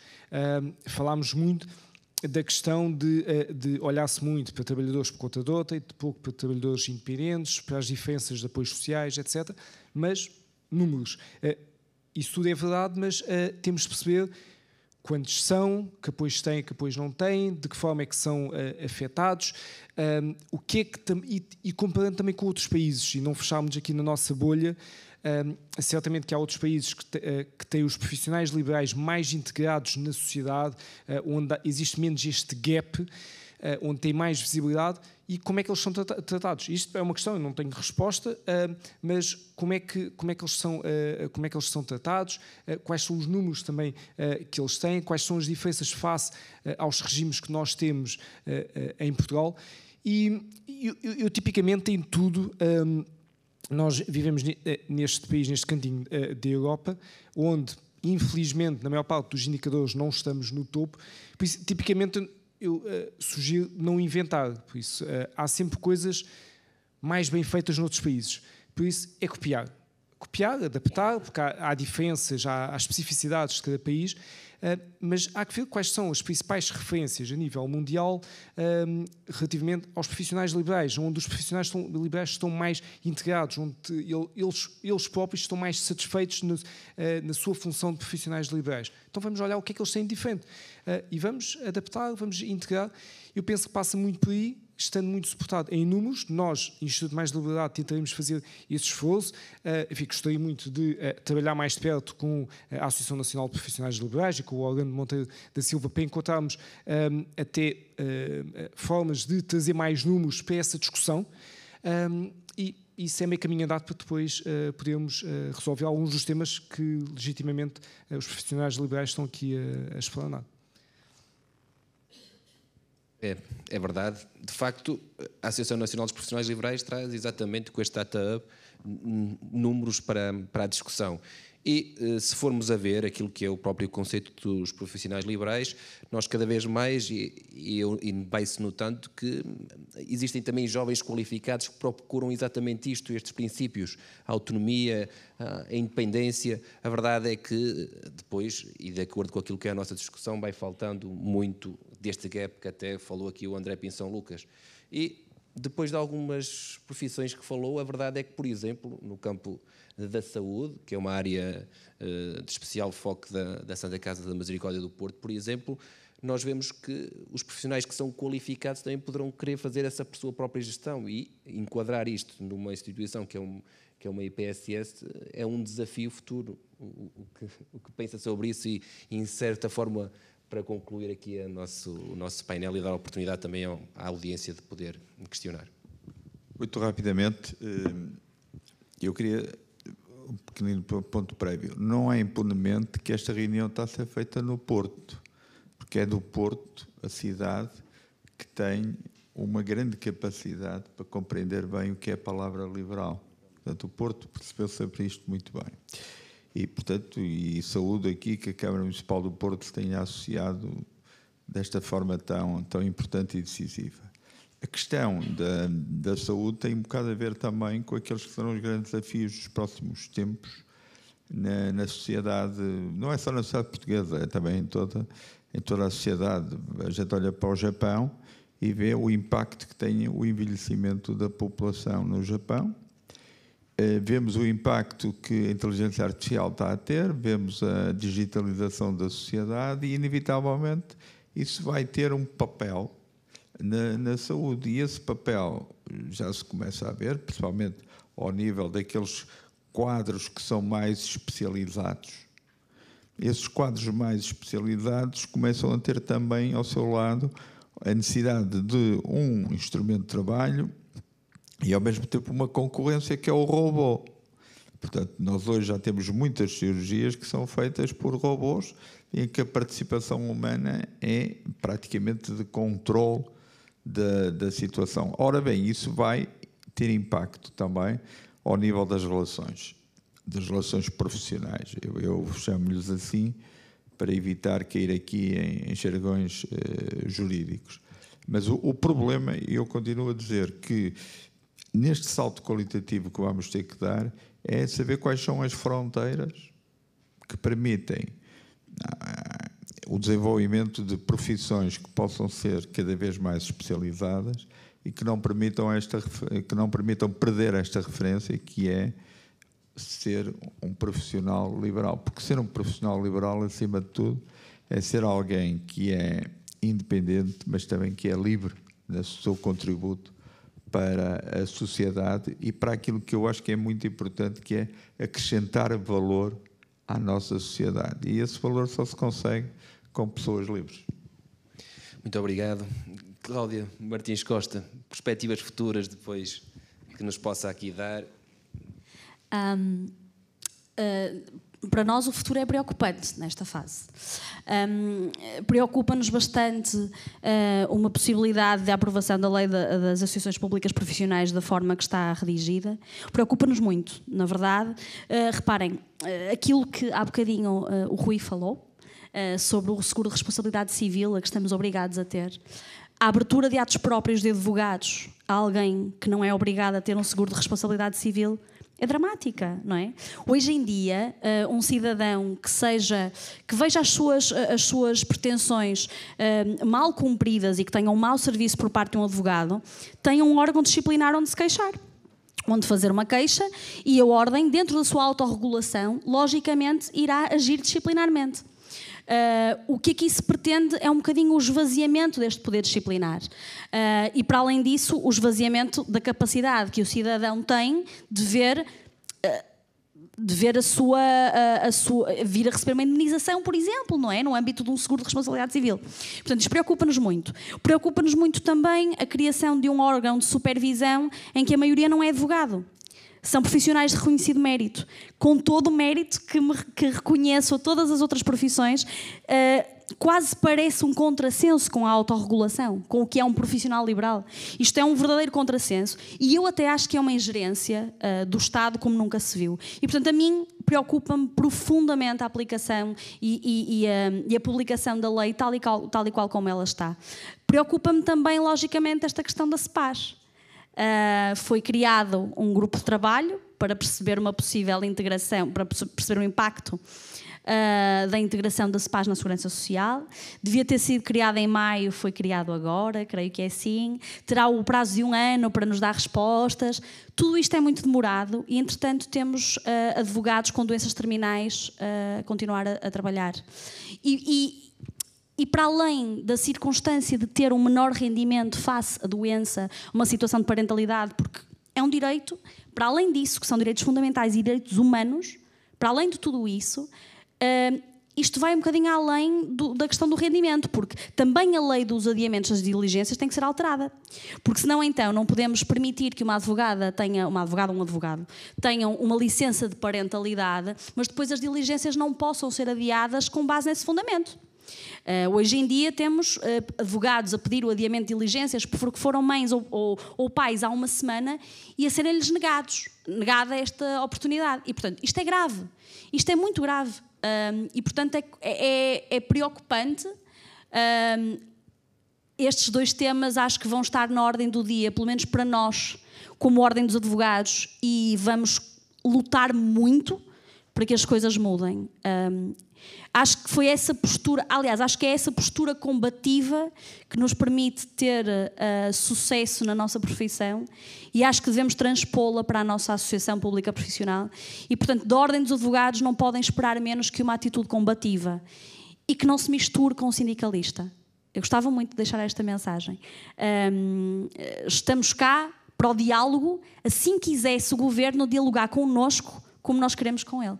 Falámos muito da questão de olhar-se muito para trabalhadores por conta de outra e de pouco para trabalhadores independentes, para as diferenças de apoios sociais, etc. Mas números. Isso tudo é verdade, mas temos de perceber quantos são, que apoios têm, que apoios não têm, de que forma é que são afetados, o que é que e comparando também com outros países, e não fecharmos aqui na nossa bolha, certamente que há outros países que têm os profissionais liberais mais integrados na sociedade, onde existe menos este gap, onde tem mais visibilidade, e como é que eles são tratados? Isto é uma questão, eu não tenho resposta, mas como é que eles são tratados, quais são os números também que eles têm, quais são as diferenças face aos regimes que nós temos em Portugal. E eu tipicamente em tudo, nós vivemos neste país, neste cantinho da Europa, onde infelizmente na maior parte dos indicadores não estamos no topo, por isso tipicamente eu sugiro não inventar, por isso há sempre coisas mais bem feitas noutros países, por isso é copiar, adaptar, porque há diferenças, há especificidades de cada país, mas há que ver quais são as principais referências a nível mundial relativamente aos profissionais liberais, onde os profissionais liberais estão mais integrados, onde eles próprios estão mais satisfeitos na sua função de profissionais liberais. Então vamos olhar o que é que eles têm de diferente e vamos adaptar, vamos integrar. Eu penso que passa muito por aí, estando muito suportado em números, nós, Instituto Mais Liberdade, tentaremos fazer esse esforço. Enfim, gostaria muito de trabalhar mais de perto com a Associação Nacional de Profissionais Liberais e com o Orlando Monteiro da Silva para encontrarmos até formas de trazer mais números para essa discussão. E isso é meio caminho andado para depois podermos resolver alguns dos temas que legitimamente os profissionais liberais estão aqui a explanar. É verdade. De facto, a Associação Nacional dos Profissionais Liberais traz exatamente com este Data Hub números para a discussão. E se formos a ver aquilo que é o próprio conceito dos profissionais liberais, nós cada vez mais, e vai-se notando que existem também jovens qualificados que procuram exatamente isto, estes princípios, a autonomia, a independência. A verdade é que depois, e de acordo com aquilo que é a nossa discussão, vai faltando muito deste gap que até falou aqui o André Pinção Lucas. E depois de algumas profissões que falou, a verdade é que, por exemplo, no campo da saúde, que é uma área de especial foco da Santa Casa da Misericórdia do Porto, por exemplo, nós vemos que os profissionais que são qualificados também poderão querer fazer essa sua própria gestão e enquadrar isto numa instituição que é uma IPSS é um desafio futuro. O que pensa sobre isso e em certa forma, para concluir aqui o nosso painel e dar a oportunidade também à audiência de poder questionar. Muito rapidamente, eu queria um pequenino ponto prévio. Não é impunemente que esta reunião está a ser feita no Porto, porque é do Porto a cidade que tem uma grande capacidade para compreender bem o que é a palavra liberal. Portanto, o Porto percebeu sempre isto muito bem. E, portanto, saúdo aqui que a Câmara Municipal do Porto se tenha associado desta forma tão importante e decisiva. A questão da saúde tem um bocado a ver também com aqueles que serão os grandes desafios dos próximos tempos na sociedade, não é só na sociedade portuguesa, é também em toda a sociedade. A gente olha para o Japão e vê o impacto que tem o envelhecimento da população no Japão. Vemos o impacto que a inteligência artificial está a ter, vemos a digitalização da sociedade e, inevitavelmente, isso vai ter um papel na saúde. E esse papel já se começa a ver, principalmente ao nível daqueles quadros que são mais especializados. Esses quadros mais especializados começam a ter também ao seu lado a necessidade de um instrumento de trabalho e, ao mesmo tempo, uma concorrência que é o robô. Portanto, nós hoje já temos muitas cirurgias que são feitas por robôs em que a participação humana é praticamente de controle da situação. Ora bem, isso vai ter impacto também ao nível das relações profissionais. Eu chamo-lhes assim para evitar cair aqui em jargões jurídicos. Mas o problema, e eu continuo a dizer que neste salto qualitativo que vamos ter que dar, é saber quais são as fronteiras que permitem o desenvolvimento de profissões que possam ser cada vez mais especializadas e que não permitam perder esta referência, que é ser um profissional liberal. Porque ser um profissional liberal, acima de tudo, é ser alguém que é independente, mas também que é livre no seu contributo para a sociedade e para aquilo que eu acho que é muito importante, que é acrescentar valor à nossa sociedade. E esse valor só se consegue com pessoas livres. Muito obrigado. Cláudia Martins Costa, perspectivas futuras depois que nos possa aqui dar? Para nós o futuro é preocupante nesta fase. Preocupa-nos bastante uma possibilidade de aprovação da lei das associações públicas profissionais da forma que está redigida. Preocupa-nos muito, na verdade. Reparem, aquilo que há bocadinho o Rui falou, sobre o seguro de responsabilidade civil a que estamos obrigados a ter, a abertura de atos próprios de advogados a alguém que não é obrigado a ter um seguro de responsabilidade civil é dramática, não é? Hoje em dia, um cidadão que veja as suas pretensões mal cumpridas e que tenha um mau serviço por parte de um advogado, tem um órgão disciplinar onde se queixar, onde fazer uma queixa, e a ordem, dentro da sua autorregulação, logicamente irá agir disciplinarmente. o que aqui se pretende é um bocadinho o esvaziamento deste poder disciplinar. E, para além disso, o esvaziamento da capacidade que o cidadão tem de ver vir a receber uma indemnização, por exemplo, não é? No âmbito de um seguro de responsabilidade civil. Portanto, isto preocupa-nos muito. Preocupa-nos muito também a criação de um órgão de supervisão em que a maioria não é advogado. São profissionais de reconhecido mérito, com todo o mérito que reconheço a todas as outras profissões. Quase parece um contrassenso com a autorregulação, com o que é um profissional liberal. Isto é um verdadeiro contrassenso e eu até acho que é uma ingerência do Estado como nunca se viu. E, portanto, a mim preocupa-me profundamente a aplicação e a publicação da lei tal e qual como ela está. Preocupa-me também, logicamente, esta questão da CEPAS. Foi criado um grupo de trabalho para perceber uma possível integração, para perceber o impacto da integração da CEPAS na Segurança Social. Devia ter sido criado em maio, foi criado agora, creio que é assim. Terá o prazo de 1 ano para nos dar respostas. Tudo isto é muito demorado e, entretanto, temos advogados com doenças terminais a continuar a trabalhar. E para além da circunstância de ter um menor rendimento face à doença, uma situação de parentalidade, porque é um direito, para além disso, que são direitos fundamentais e direitos humanos, para além de tudo isso, isto vai um bocadinho além da questão do rendimento, porque também a lei dos adiamentos das diligências tem que ser alterada. Porque senão, então, não podemos permitir que uma advogada ou um advogado tenham uma licença de parentalidade, mas depois as diligências não possam ser adiadas com base nesse fundamento. Hoje em dia temos advogados a pedir o adiamento de diligências porque foram mães ou pais há uma semana e a serem-lhes negada esta oportunidade. E, portanto, isto é grave. Isto é muito grave. E, portanto, é preocupante. Estes dois temas acho que vão estar na ordem do dia, pelo menos para nós, como Ordem dos Advogados, e vamos lutar muito para que as coisas mudem. Acho que foi essa postura, aliás, acho que é essa postura combativa que nos permite ter sucesso na nossa profissão e acho que devemos transpô-la para a nossa Associação Pública Profissional e, portanto, da Ordem dos Advogados não podem esperar menos que uma atitude combativa e que não se misture com o sindicalista. Eu gostava muito de deixar esta mensagem. Estamos cá para o diálogo, assim quisesse o Governo dialogar connosco como nós queremos com ele.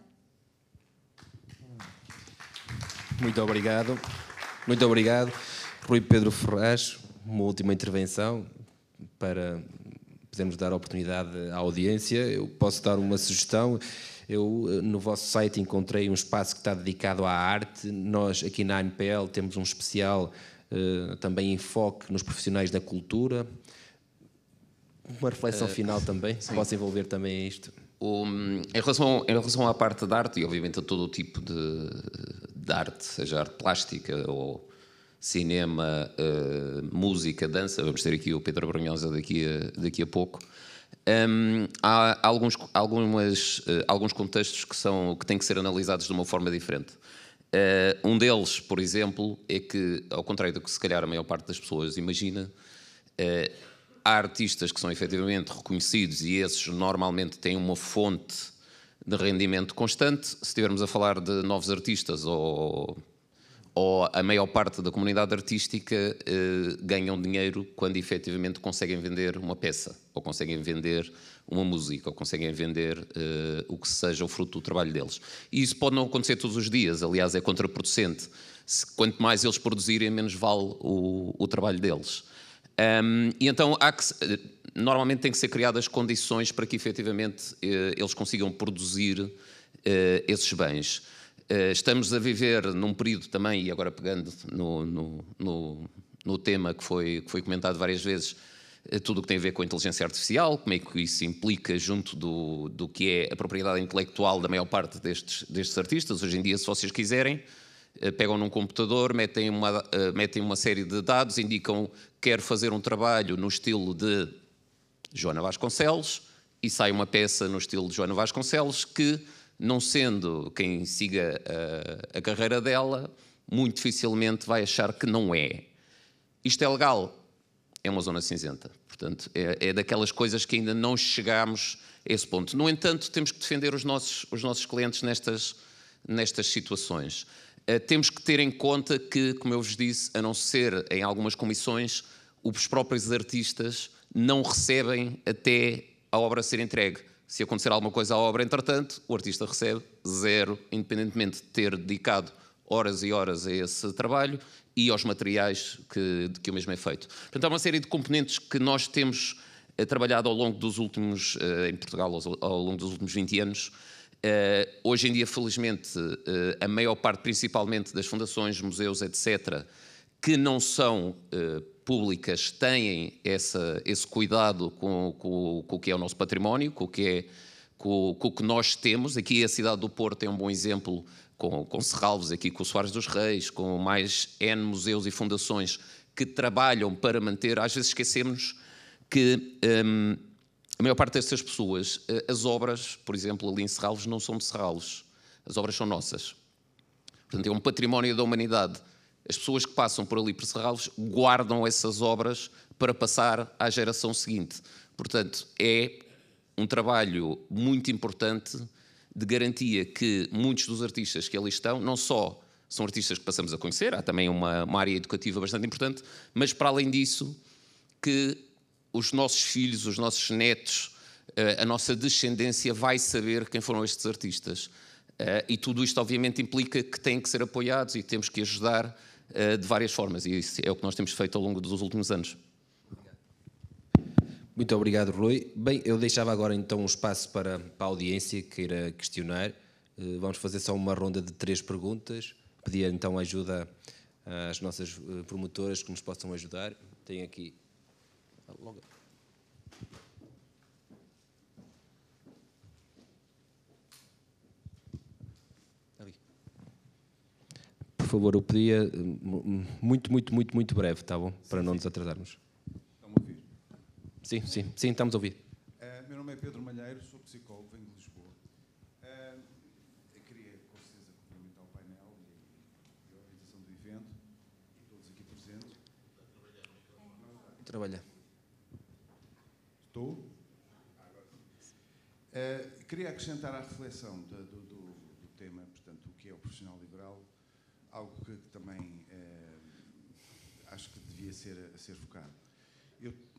Muito obrigado. Muito obrigado. Rui Pedro Ferraz, uma última intervenção para podermos dar oportunidade à audiência. Eu posso dar uma sugestão. Eu, no vosso site, encontrei um espaço que está dedicado à arte. Nós, aqui na ANPL, temos um especial também enfoque nos profissionais da cultura. Uma reflexão final também, que possa envolver também isto. Em relação à parte da arte, e obviamente a todo o tipo de arte, seja arte plástica ou cinema, música, dança, vamos ter aqui o Pedro Brunhosa daqui a pouco, há alguns contextos que têm que ser analisados de uma forma diferente. Um deles, por exemplo, é que, ao contrário do que se calhar a maior parte das pessoas imagina, há artistas que são efetivamente reconhecidos e esses normalmente têm uma fonte de rendimento constante. Se estivermos a falar de novos artistas ou a maior parte da comunidade artística ganham dinheiro quando efetivamente conseguem vender uma peça, ou conseguem vender uma música, ou conseguem vender o que seja o fruto do trabalho deles. E isso pode não acontecer todos os dias, aliás é contraproducente. Quanto mais eles produzirem, menos vale o trabalho deles. E então normalmente têm que ser criadas condições para que efetivamente eles consigam produzir esses bens. Estamos a viver num período também, e agora pegando no tema que foi comentado várias vezes, tudo o que tem a ver com a inteligência artificial, como é que isso implica junto do que é a propriedade intelectual da maior parte destes artistas. Hoje em dia, se vocês quiserem, pegam num computador, metem uma série de dados, indicam quero fazer um trabalho no estilo de Joana Vasconcelos e sai uma peça no estilo de Joana Vasconcelos que, não sendo quem siga a carreira dela, muito dificilmente vai achar que não é. Isto é legal? É uma zona cinzenta. Portanto, é daquelas coisas que ainda não chegámos a esse ponto. No entanto, temos que defender os nossos clientes nestas situações. temos que ter em conta que, como eu vos disse, a não ser em algumas comissões, os próprios artistas não recebem até a obra ser entregue. Se acontecer alguma coisa à obra, entretanto, o artista recebe 0, independentemente de ter dedicado horas e horas a esse trabalho e aos materiais que o mesmo é feito. Portanto, há uma série de componentes que nós temos trabalhado ao longo dos últimos, em Portugal, ao longo dos últimos 20 anos. Hoje em dia, felizmente, a maior parte, principalmente das fundações, museus, etc., que não são públicas, têm esse cuidado com o que é o nosso património, com o que nós temos. Aqui a cidade do Porto tem um bom exemplo com Serralves, aqui com o Soares dos Reis, com mais N museus e fundações que trabalham para manter. Às vezes esquecemos que a maior parte dessas pessoas, as obras, por exemplo, ali em Serralves, não são de Serralves. As obras são nossas. Portanto, é um património da humanidade. As pessoas que passam por ali por Serralves guardam essas obras para passar à geração seguinte. Portanto, é um trabalho muito importante de garantia que muitos dos artistas que ali estão, não só são artistas que passamos a conhecer, há também uma área educativa bastante importante, mas para além disso, que os nossos filhos, os nossos netos, a nossa descendência vai saber quem foram estes artistas. E tudo isto, obviamente, implica que têm que ser apoiados e temos que ajudar de várias formas. E isso é o que nós temos feito ao longo dos últimos anos. Muito obrigado, Rui. Bem, eu deixava agora então um espaço para a audiência que queira questionar. Vamos fazer só uma ronda de 3 perguntas. Pedir então ajuda às nossas promotoras que nos possam ajudar. Tem aqui... Logo. Ali. Por favor, eu pedia muito breve, tá bom? Para não nos atrasarmos. Estão-me a ouvir? Sim, estamos a ouvir. Meu nome é Pedro Malheiro, sou psicólogo, venho de Lisboa. Eu queria, com certeza, cumprimentar o painel e a organização do evento e todos aqui presentes. Trabalha. Estou? Queria acrescentar à reflexão do tema, portanto, o que é o profissional liberal, algo que também acho que devia ser focado.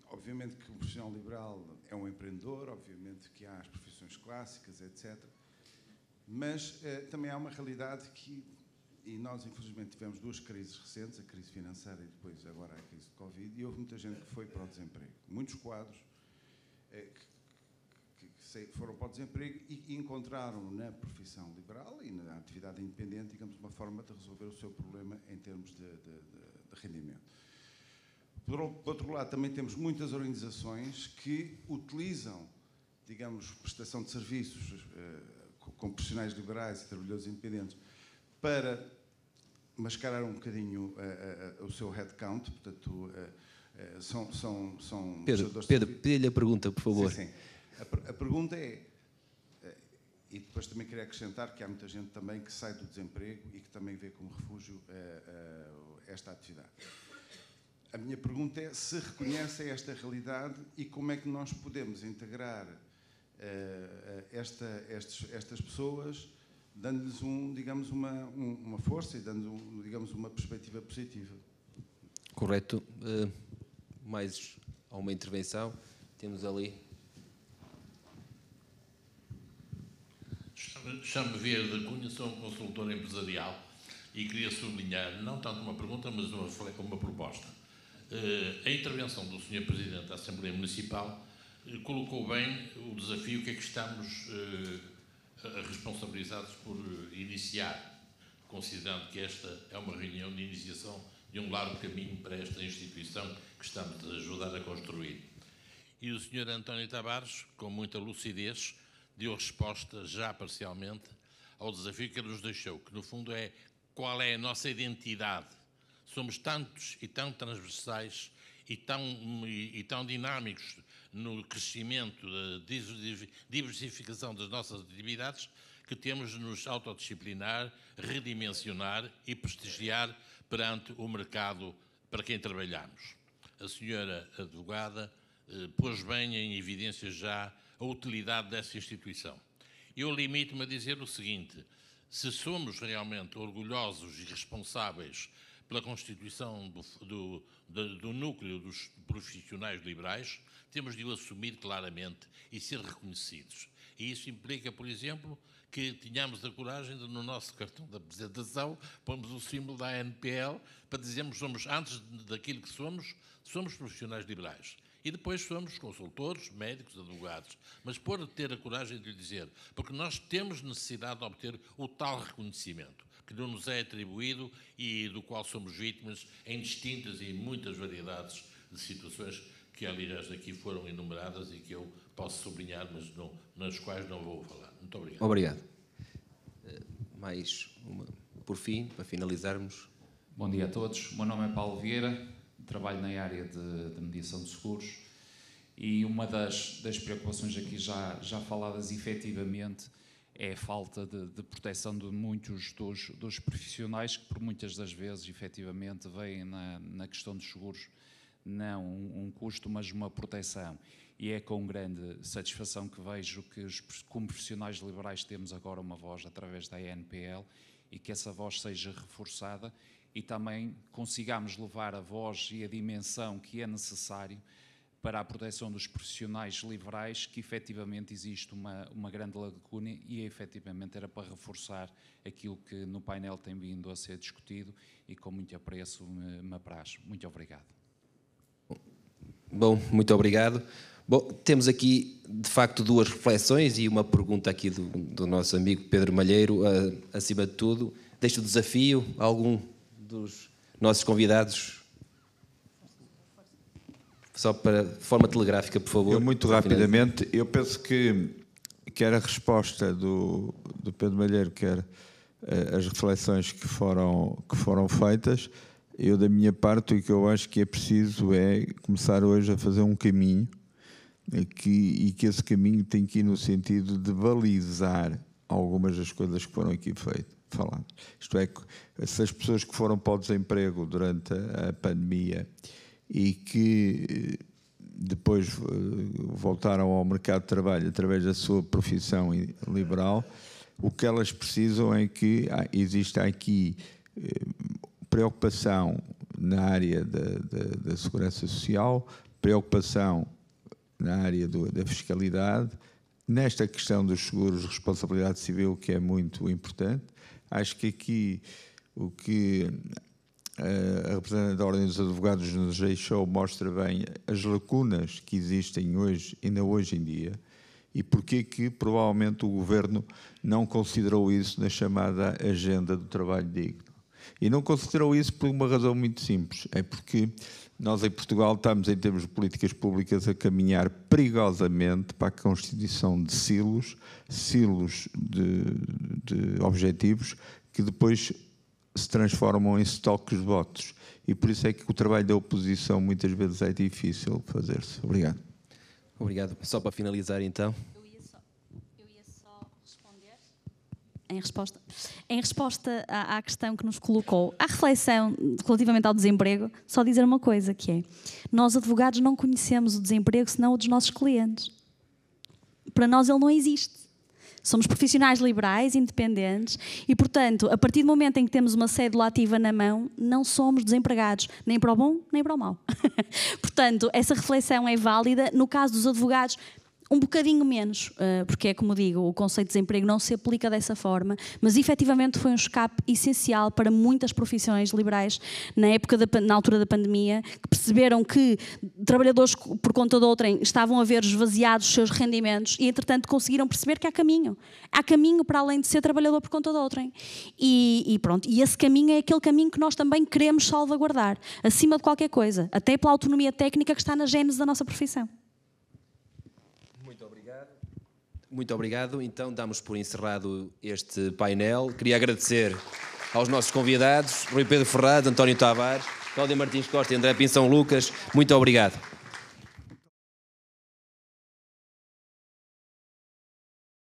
Obviamente que o profissional liberal é um empreendedor, obviamente que há as profissões clássicas, etc. Mas também há uma realidade e nós infelizmente tivemos 2 crises recentes, a crise financeira e depois agora a crise de Covid, e houve muita gente que foi para o desemprego. Muitos quadros que foram para o desemprego e encontraram na profissão liberal e na atividade independente, digamos, uma forma de resolver o seu problema em termos de rendimento. Por outro lado, também temos muitas organizações que utilizam, digamos, prestação de serviços com profissionais liberais e trabalhadores independentes para mascarar um bocadinho o seu headcount, portanto, são Pedro, pede-lhe a pergunta, por favor. Sim. A pergunta é, e depois também queria acrescentar que há muita gente também que sai do desemprego e que também vê como refúgio esta atividade. A minha pergunta é se reconhecem esta realidade e como é que nós podemos integrar estas pessoas, dando-lhes digamos, uma força e dando, digamos, uma perspectiva positiva. Correto. Mais uma intervenção. Temos ali. Chamo-me Vieira da Cunha, sou um consultor empresarial e queria sublinhar, não tanto uma pergunta, mas uma proposta. A intervenção do Sr. Presidente da Assembleia Municipal colocou bem o desafio que é que estamos responsabilizados por iniciar, considerando que esta é uma reunião de iniciação de um largo caminho para esta instituição que estamos a ajudar a construir. E o Sr. António Tavares, com muita lucidez, deu resposta, já parcialmente, ao desafio que ele nos deixou, que no fundo é qual é a nossa identidade. Somos tantos e tão transversais e tão dinâmicos no crescimento, da diversificação das nossas atividades, que temos de nos autodisciplinar, redimensionar e prestigiar perante o mercado para quem trabalhamos. A senhora advogada pôs bem em evidência já a utilidade dessa instituição. Eu limito-me a dizer o seguinte: se somos realmente orgulhosos e responsáveis pela constituição do núcleo dos profissionais liberais, temos de o assumir claramente e ser reconhecidos. E isso implica, por exemplo, que tenhamos a coragem de, no nosso cartão de apresentação, pomos o símbolo da ANPL para dizermos, antes daquilo que somos profissionais liberais. E depois somos consultores, médicos, advogados. Mas ter a coragem de lhe dizer, porque nós temos necessidade de obter o tal reconhecimento que não nos é atribuído e do qual somos vítimas em distintas e muitas variedades de situações que, aliás, aqui foram enumeradas e que eu posso sublinhar, mas nas quais não vou falar. Muito obrigado. Obrigado. Mais uma, por fim, para finalizarmos. Bom dia a todos. O meu nome é Paulo Vieira, trabalho na área de mediação de seguros e uma das preocupações aqui já faladas efetivamente é a falta de proteção de muitos dos profissionais que por muitas das vezes efetivamente veem na questão dos seguros não um custo, mas uma proteção. E é com grande satisfação que vejo que, como profissionais liberais, temos agora uma voz através da ANPL e que essa voz seja reforçada e também consigamos levar a voz e a dimensão que é necessário para a proteção dos profissionais liberais, que efetivamente existe uma grande lacuna e efetivamente era para reforçar aquilo que no painel tem vindo a ser discutido e com muito apreço me apraz. Muito obrigado. Bom, muito obrigado. Bom, temos aqui, de facto, duas reflexões e uma pergunta aqui do nosso amigo Pedro Malheiro. Acima de tudo, deixo o desafio a algum dos nossos convidados, só para forma telegráfica, por favor. Eu, muito rapidamente, eu penso que quer a resposta do Pedro Malheiro, quer as reflexões que foram feitas. Eu, da minha parte, o que eu acho que é preciso é começar hoje a fazer um caminho e que esse caminho tem que ir no sentido de balizar algumas das coisas que foram aqui faladas. Isto é, se as pessoas que foram para o desemprego durante a pandemia e que depois voltaram ao mercado de trabalho através da sua profissão liberal, o que elas precisam é que exista aqui preocupação na área da segurança social, preocupação na área da fiscalidade, nesta questão dos seguros de responsabilidade civil, que é muito importante. Acho que aqui o que a representante da Ordem dos Advogados nos deixou mostra bem as lacunas que existem hoje, ainda hoje em dia, e porque que provavelmente o Governo não considerou isso na chamada Agenda do Trabalho Digno. E não considerou isso por uma razão muito simples, é porque nós em Portugal estamos, em termos de políticas públicas, a caminhar perigosamente para a constituição de silos de objetivos que depois se transformam em estoques de votos. E por isso é que o trabalho da oposição muitas vezes é difícil fazer-se. Obrigado. Obrigado. Só para finalizar, então. Eu ia só responder. Em resposta à questão que nos colocou, à reflexão relativamente ao desemprego, só dizer uma coisa, que é: nós advogados não conhecemos o desemprego senão o dos nossos clientes. Para nós ele não existe. Somos profissionais liberais, independentes e, portanto, a partir do momento em que temos uma cédula ativa na mão, não somos desempregados, nem para o bom, nem para o mau. Portanto, essa reflexão é válida. No caso dos advogados, um bocadinho menos, porque é como digo, o conceito de desemprego não se aplica dessa forma, mas efetivamente foi um escape essencial para muitas profissões liberais na altura da pandemia, que perceberam que trabalhadores por conta de outrem estavam a ver esvaziados os seus rendimentos e, entretanto, conseguiram perceber que há caminho. Há caminho para além de ser trabalhador por conta de outrem. E pronto, e esse caminho é aquele caminho que nós também queremos salvaguardar, acima de qualquer coisa, até pela autonomia técnica que está na gênese da nossa profissão. Muito obrigado. Então, damos por encerrado este painel. Queria agradecer aos nossos convidados, Rui Pedro Ferraz, António Tavares, Cláudia Martins Costa e André Pinção Lucas. Muito obrigado.